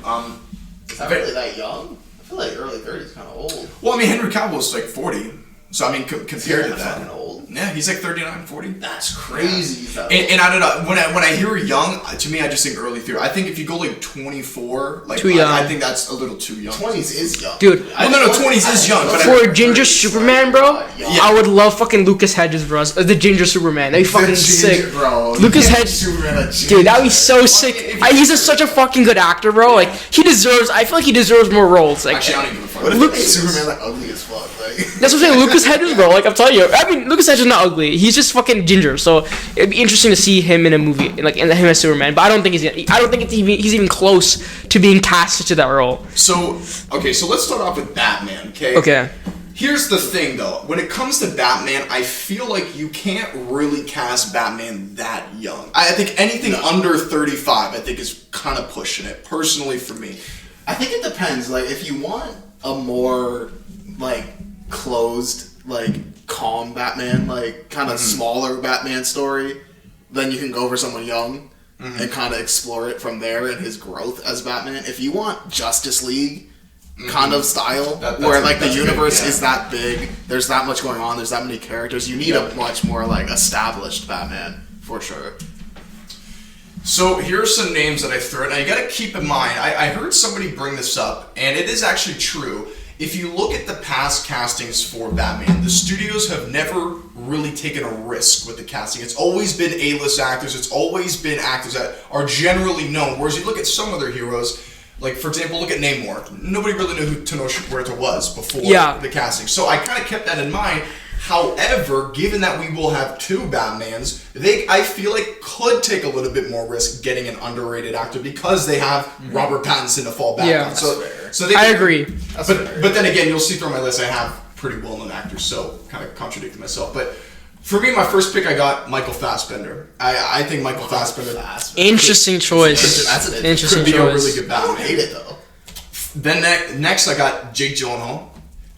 Is that really that young? I feel like early 30s is kind of old. Well, I mean, Henry Cavill was like 40. So, I mean, compared to that. Fucking old. Yeah, he's like 39, 40. That's crazy. Yeah. And I don't know, when I hear young, to me, I just think early 30. I think if you go like 24, like too young. I think that's a little too young. 20s is young. Dude. Well, no, 20s is young. But for a ginger Superman, bro, I would love fucking Lucas Hedges, bro. The ginger Superman. That'd be fucking sick. Bro. Lucas Hedges. Dude, that'd be so sick. He's such a fucking good actor, bro. Like, I feel like he deserves more roles. Like, actually, I don't give a fuck. What if they made Superman like ugly as fuck? Like, that's what I'm saying. Lucas Hedges, bro. Like, I'm telling you. I mean, Lucas Hedges is not ugly. He's just fucking ginger. So it'd be interesting to see him in a movie, like in him as Superman. But I don't think he's even close to being casted to that role. So let's start off with Batman. Okay. Here's the thing, though. When it comes to Batman, I feel like you can't really cast Batman that young. I think anything under 35, I think is kind of pushing it. Personally, for me, I think it depends. Like, if you want a more like closed, like calm Batman, like kind of smaller Batman story, then you can go for someone young and kind of explore it from there and his growth as Batman. If you want Justice League kind of style, where like the universe is that big, there's that much going on, there's that many characters, you need a much more like established Batman for sure. So here are some names that I threw out. Now you got to keep in mind, I heard somebody bring this up, and it is actually true. If you look at the past castings for Batman, the studios have never really taken a risk with the casting. It's always been A-list actors. It's always been actors that are generally known. Whereas you look at some other heroes, like for example, look at Namor. Nobody really knew who Tenoch Huerta was before the casting. So I kind of kept that in mind. However, given that we will have two Batmans, I feel like could take a little bit more risk getting an underrated actor because they have Robert Pattinson to fall back on. So I agree. But then again, you'll see through my list I have pretty well-known actors, so kind of contradicting myself. But for me, my first pick, I got Michael Fassbender. I think Michael Fassbender. Interesting choice. That's an interesting could be choice. a really good Batman. I don't hate it though. Then next, I got Jake Gyllenhaal.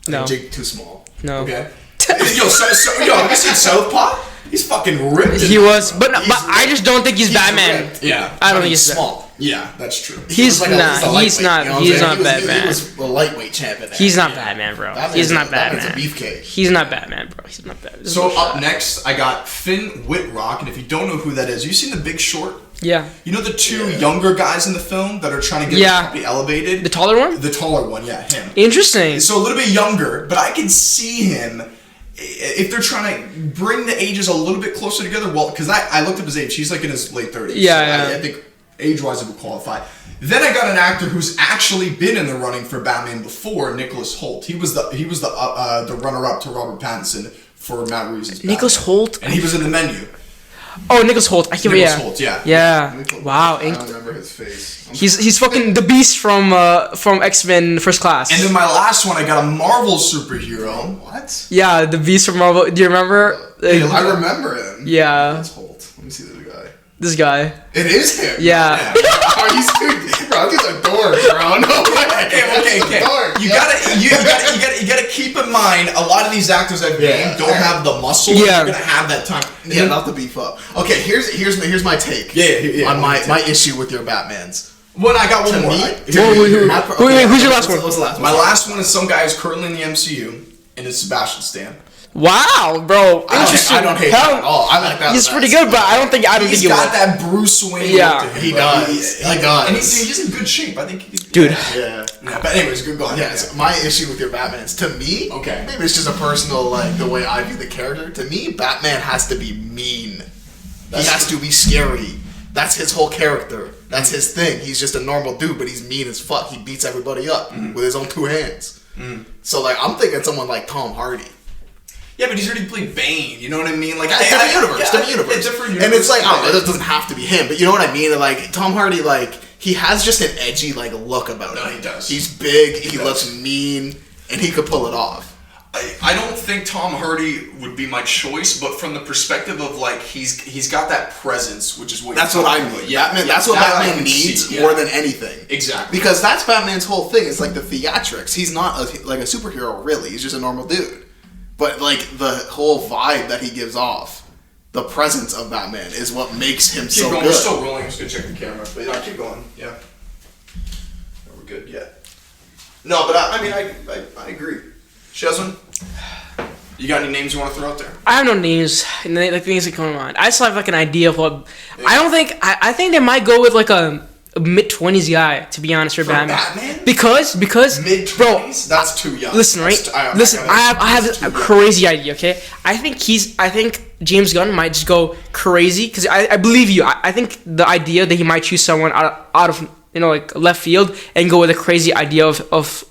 No. Jake too small. No. Okay. Have you seen Southpaw? He's fucking ripped. He was, but I just don't think he's Batman. Ripped. Yeah, I don't think he's small. Yeah, that's true. He's not. He's not Batman. He was a lightweight champion. He's not Batman, bro. He's not Batman. Batman's a beefcake. He's not Batman, bro. He's not Batman. So up next, I got Finn Wittrock, and if you don't know who that is, you seen The Big Short? Yeah. You know the two younger guys in the film that are trying to get the company elevated? The taller one? The taller one, yeah, him. Interesting. So a little bit younger, but I can see him if they're trying to bring the ages a little bit closer together. Well, because I looked up his age. He's like in his late 30s. Yeah, so I think age-wise it would qualify. Then I got an actor who's actually been in the running for Batman before, Nicholas Hoult. He was the runner-up to Robert Pattinson for Matt Reeves' Batman. Nicholas Hoult? And he was in The Menu. Oh, Nicholas Hoult. I can't Nicholas Hoult, yeah. Yeah. Wow. I don't remember his face. He's fucking the Beast from X-Men First Class. And then my last one, I got a Marvel superhero. What? Yeah, the Beast from Marvel. Do you remember? I remember him. Yeah. That's Holt. Let me see this guy. This guy. It is him. Yeah. Are you serious? Bro, he's a dork, bro. No way. Okay. You gotta keep in mind a lot of these actors I've named don't have the muscle. Yeah. You're gonna have that time. Yeah, not to beef up. Okay, here's my take. Yeah. On my issue with your Batmans. Well, I got one more. Wait, who's your last one? What's the last one? My last one is some guy who's currently in the MCU, and it's Sebastian Stan. Wow, bro. Interesting. I don't hate that at all. I like that. He's pretty good, but I don't think He's you got would. that Bruce Wayne Yeah. look to him. He bro. does. He does. And he's in good shape. I think. Dude. Yeah. But anyways, good going. Yes, my issue with your Batmans, to me, Okay. maybe it's just a personal, like, the way I view the character. To me, Batman has to be mean. He has to be scary. That's his whole character. That's his thing. He's just a normal dude, but he's mean as fuck. He beats everybody up with his own two hands. So, like, I'm thinking someone like Tom Hardy. Yeah, but he's already played Bane. You know what I mean? Like, Different universe. Yeah, different universe. And it's like, I don't know, it doesn't have to be him, but you know what I mean? Like, Tom Hardy, like, he has just an edgy, like, look about him. No, he does. He's big, he looks mean, and he could pull it off. I don't think Tom Hardy would be my choice, but from the perspective of like he's got that presence, which is what That's you're what I talking mean. about. Yeah, Batman, that's what that I Batman can needs see, yeah. more than anything. Exactly. Because that's Batman's whole thing. It's like the theatrics. He's not like a superhero, really. He's just a normal dude. But like the whole vibe that he gives off, the presence of Batman is what makes him Keep so going. good. We're still rolling. I'm just gonna check the camera. But yeah, keep going. Yeah. No, we're good. Yeah. No, but I agree. Shezwin, you got any names you want to throw out there? I have no names, and like things that come to mind. I just have like an idea of what. I don't think. I think they might go with like a mid-20s guy, to be honest, for Batman. Because Mid-20s? bro, That's too young. listen, right? I have a crazy idea. Okay, I think James Gunn might just go crazy because I believe you. I think the idea that he might choose someone out of like left field and go with a crazy idea of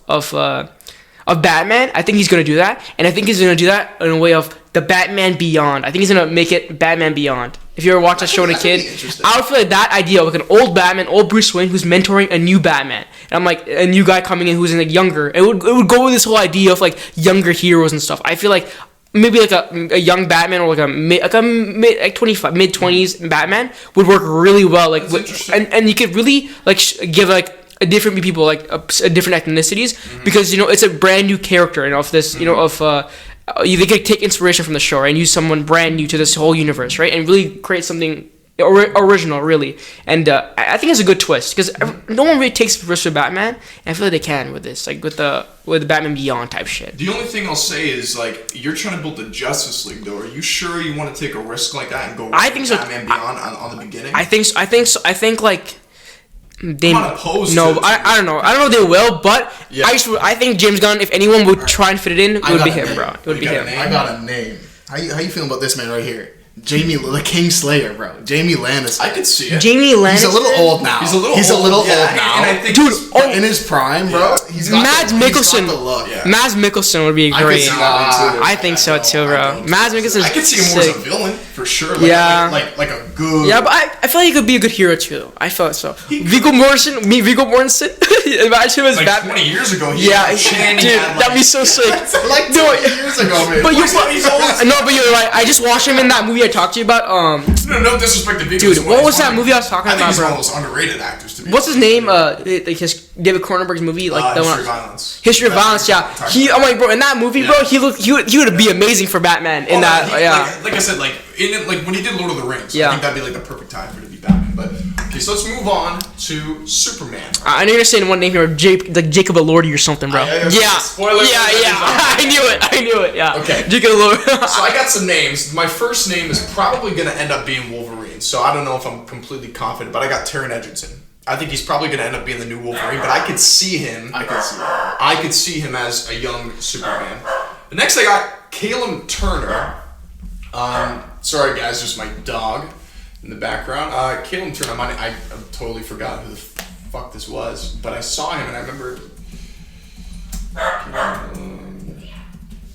Batman. I think he's gonna do that, and I think he's gonna do that in a way of the Batman Beyond. I think he's gonna make it Batman Beyond. If you ever watched that show as a kid, I would feel like that idea of like an old Batman, old Bruce Wayne, who's mentoring a new Batman, and I'm like a new guy coming in who's like younger. It would go with this whole idea of like younger heroes and stuff. I feel like maybe like a young Batman or like a mid 20s Batman would work really well. Like and you could really like give like a different people like a different ethnicities because it's a brand new character and of this they could take inspiration from the show, right, and use someone brand new to this whole universe, right, and really create something original, really. And I think it's a good twist because no one really takes risks with Batman, and I feel like they can with this, like with the Batman Beyond type shit. The only thing I'll say is like you're trying to build the Justice League, though. Are you sure you want to take a risk like that and go? I think so. Batman Beyond on the beginning. I think so. I think like. They, I'm not opposed no, to I don't know. I don't know if they will, but yeah. I think James Gunn, if anyone would try and fit it in, it would be him, bro. It would be him. I got a name. How you feeling about this man right here? Jamie, the King Slayer, bro. Jamie Lannister. I could see it. Jamie Lannister. He's a little old now. He's a little old now. And I think dude, in his prime, bro. He's got Mads Mikkelsen. He's got the look. Yeah. Mads Mikkelsen would be great. I think so too, bro. Mads Mikkelsen. I could see him more as a villain for sure. Like a good. Yeah, but I feel like he could be a good hero too. I felt so. Viggo Mortensen. Imagine him as like Batman. 20 years ago. Dude, that'd be so sick. Like 20 years ago, man. But but you're right. I just watched him in that movie I talked to you about. No disrespect to Viggo. Dude, what was that movie I was talking about, he's bro? one of those underrated actors to me. What's his name? Like his David Cronenberg's movie, like the History one. of Violence. History of Violence. Yeah. I'm like, bro, in that movie, bro, he would be amazing for Batman. In that, yeah. Like I said, like when he did Lord of the Rings, yeah. I think that'd be like the perfect time for it to be Batman. But okay, so let's move on to Superman. I know you're saying one name here, like Jacob Elordi or something, bro. Yeah. Spoiler. Yeah. I knew it. Yeah. Okay. Jacob Elordi. So I got some names. My first name is probably gonna end up being Wolverine. So I don't know if I'm completely confident, but I got Taron Egerton. I think he's probably gonna end up being the new Wolverine, but I could see him. I could see him as a young Superman. The next I got Caleb Turner. Sorry guys, just my dog. in the background. Caitlin Turner, I totally forgot who the fuck this was, but I saw him and I remember.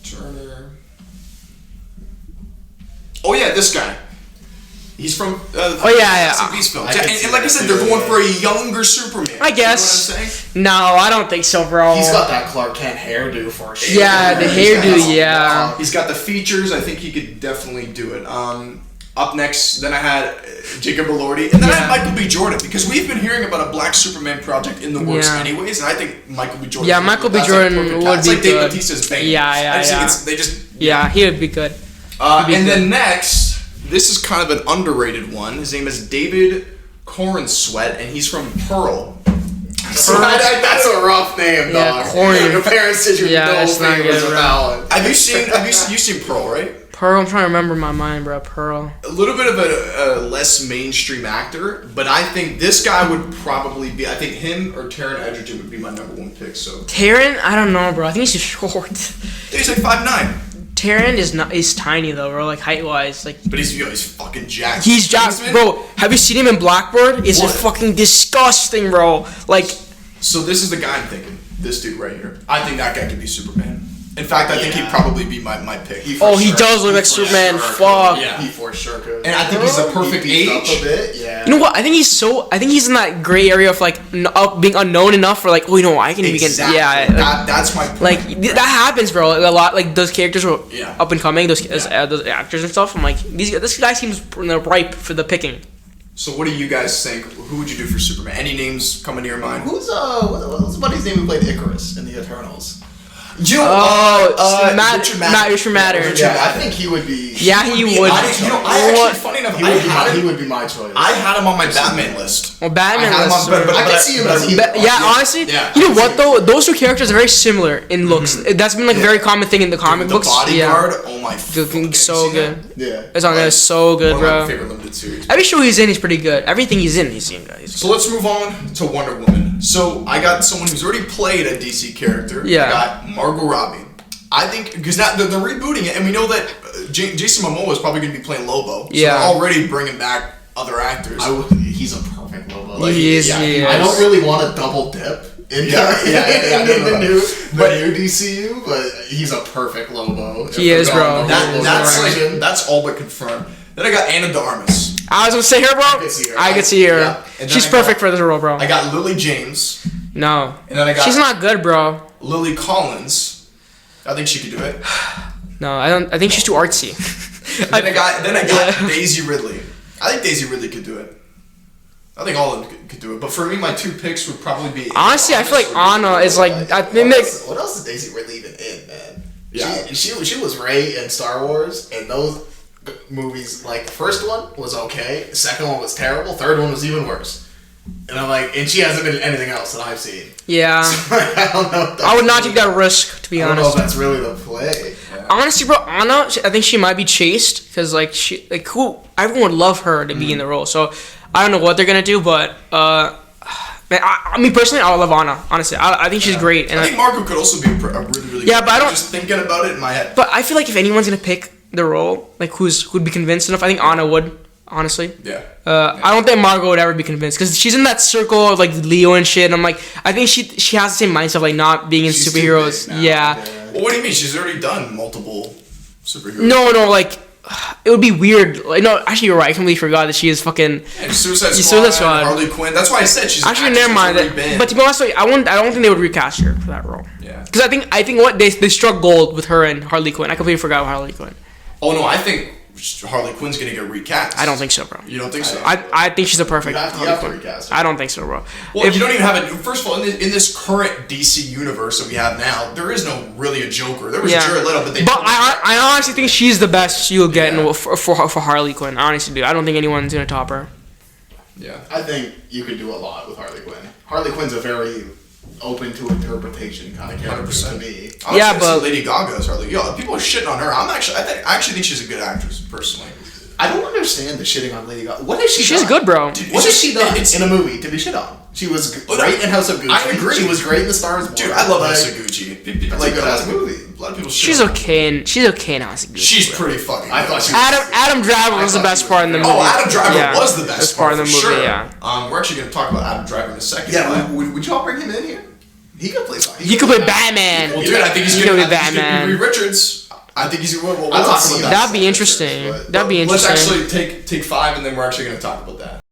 Turner. Oh yeah, this guy. He's from Beast films. And like I said, they're going for a younger Superman. I guess. You know what I'm saying? No, I don't think so, bro. He's got that Clark Kent hairdo for sure. Yeah, the hairdo, yeah. He's got the features. I think he could definitely do it. Up next, then I had Jacob Elordi, and then I had Michael B. Jordan, because we've been hearing about a Black Superman project in the works anyways, and I think Michael B. Jordan. Yeah, Michael B. Jordan would be good. It's like Dave Bautista's Bane. Yeah, he would be good. Then next, this is kind of an underrated one. His name is David Cornsweet, and he's from Pearl. That's a rough name, dog. Your parents did you no favors with that one. Have you seen Pearl, right? Pearl, I'm trying to remember my mind, bro. Pearl. A little bit of a less mainstream actor, but I think this guy would probably be. I think him or Taron Egerton would be my number one pick. So Taron, I don't know, bro. I think he's just short. He's like 5'9". Taron is tiny though, bro. Like height wise, like. But he's fucking jacked. He's jacked, bro. Have you seen him in Blackbird? It's fucking disgusting, bro. Like. So this is the guy I'm thinking. This dude right here. I think that guy could be Superman. In fact, I think he'd probably be my pick. He does look like Superman. Fuck. Yeah. He for sure could. And I think he's the perfect age. Up a bit. Yeah. You know what? I think he's in that gray area of like being unknown enough for like, oh, you know, I can exactly. Yeah. That's my point. Like that happens, bro. Like, a lot. Like those characters were up and coming. Those actors and stuff. I'm like, this guy seems ripe for the picking. So what do you guys think? Who would you do for Superman? Any names coming to your mind? What's the buddy's name who played Icarus in the Eternals? Richard Madden. Yeah, I think he would be. Yeah, he would. Funny enough, he would be my choice. I had him on my Batman list. Well, Batman list. But I can see him as honestly, you know what though? Those two characters are very similar in looks. That's been like a very common thing in the comic books. The Bodyguard, oh my. Looking so good. Yeah, it's on there so good, bro. One of my favorite limited series. Every show he's in, he's pretty good. Everything he's in, he's seen, guys. So let's move on to Wonder Woman. So I got someone who's already played a DC character. Yeah. I got Margot Robbie. I think because now they're rebooting it, and we know that Jason Momoa is probably going to be playing Lobo. So they're already bringing back other actors. He's a perfect Lobo. Like, he is. I don't really want to double dip in the new DCU, but he's a perfect Lobo. He is, bro. That's all but confirmed. Then I got Anna de Armas. I was gonna say her, bro. I could see her. Yeah. She's perfect for this role, bro. I got Lily James. No. And then I got. She's not good, bro. Lily Collins. I think she could do it. No, I don't. I think she's too artsy. Then I got Daisy Ridley. I think Daisy Ridley could do it. I think all of them could do it. But for me, my two picks would probably be. Honestly, I feel like Anna is like. I think what else is Daisy Ridley even in, man? Yeah, she was Rey in Star Wars, and those movies, like the first one was okay, the second one was terrible, third one was even worse. And I'm like, and she hasn't been in anything else that I've seen. Yeah. So, I don't know. I would not take that risk, to be honest. I don't know if that's really the play. Yeah. Honestly, bro, Anna, I think she might be chased because like everyone would love her to be in the role. So I don't know what they're gonna do, but man, I mean personally, I love Anna. Honestly, I think she's great. And I think Margot could also be a really good. Yeah, but I don't. Just thinking about it in my head. But I feel like if anyone's gonna pick the role, like who'd be convinced enough, I think Anna would. Honestly, I don't think Margot would ever be convinced because she's in that circle of like Leo and shit. And I'm like, I think she has the same mindset of like not being in superheroes. Yeah. Well, what do you mean? She's already done multiple superheroes. No, like it would be weird. Like, no, actually, you're right. I completely forgot that she is fucking. And Suicide Squad. Harley Quinn. That's why I said she's actually never mind. But to be honest, like, I don't think they would recast her for that role. Yeah. Because I think what they struck gold with her and Harley Quinn. I completely forgot about Harley Quinn. Oh no, I think Harley Quinn's gonna get recast. I don't think so, bro. You don't think so? I think she's a perfect. You have to recast her. I don't think so, bro. Well, you don't even have it. First of all, in this current DC universe that we have now, there is no really a Joker. There was Jared Leto, but I honestly think she's the best you'll get for Harley Quinn. I honestly do. I don't think anyone's gonna top her. Yeah. I think you could do a lot with Harley Quinn. Harley Quinn's a very open to interpretation kind of character to me. But Lady Gaga is Harley. Yo, people are shitting on her. I actually think she's a good actress, personally. I don't understand the shitting on Lady Gaga. What has she done? She's good, bro. Dude, what has she done in a movie to be shit on? She was great in House of Gucci. I agree. She was great in The Star Is Born. Dude, I love House of Gucci. That's a good ass movie. lot of people. She's okay in House of Gucci. She's pretty fucking. I thought she good. was. Adam Driver was the best part in the movie. Oh, Adam Driver Yeah. was the best part of the for movie. sure. Yeah. We're actually going to talk about Adam Driver in a second. Yeah, would y'all bring him in here? He could play. He could play Batman. Well, dude, I think he's He going could to be Batman. be Richards. I think he's going to. I'll talk about that. That'd be interesting. That'd be Let's interesting. actually take 5, and then we're actually going to talk about that.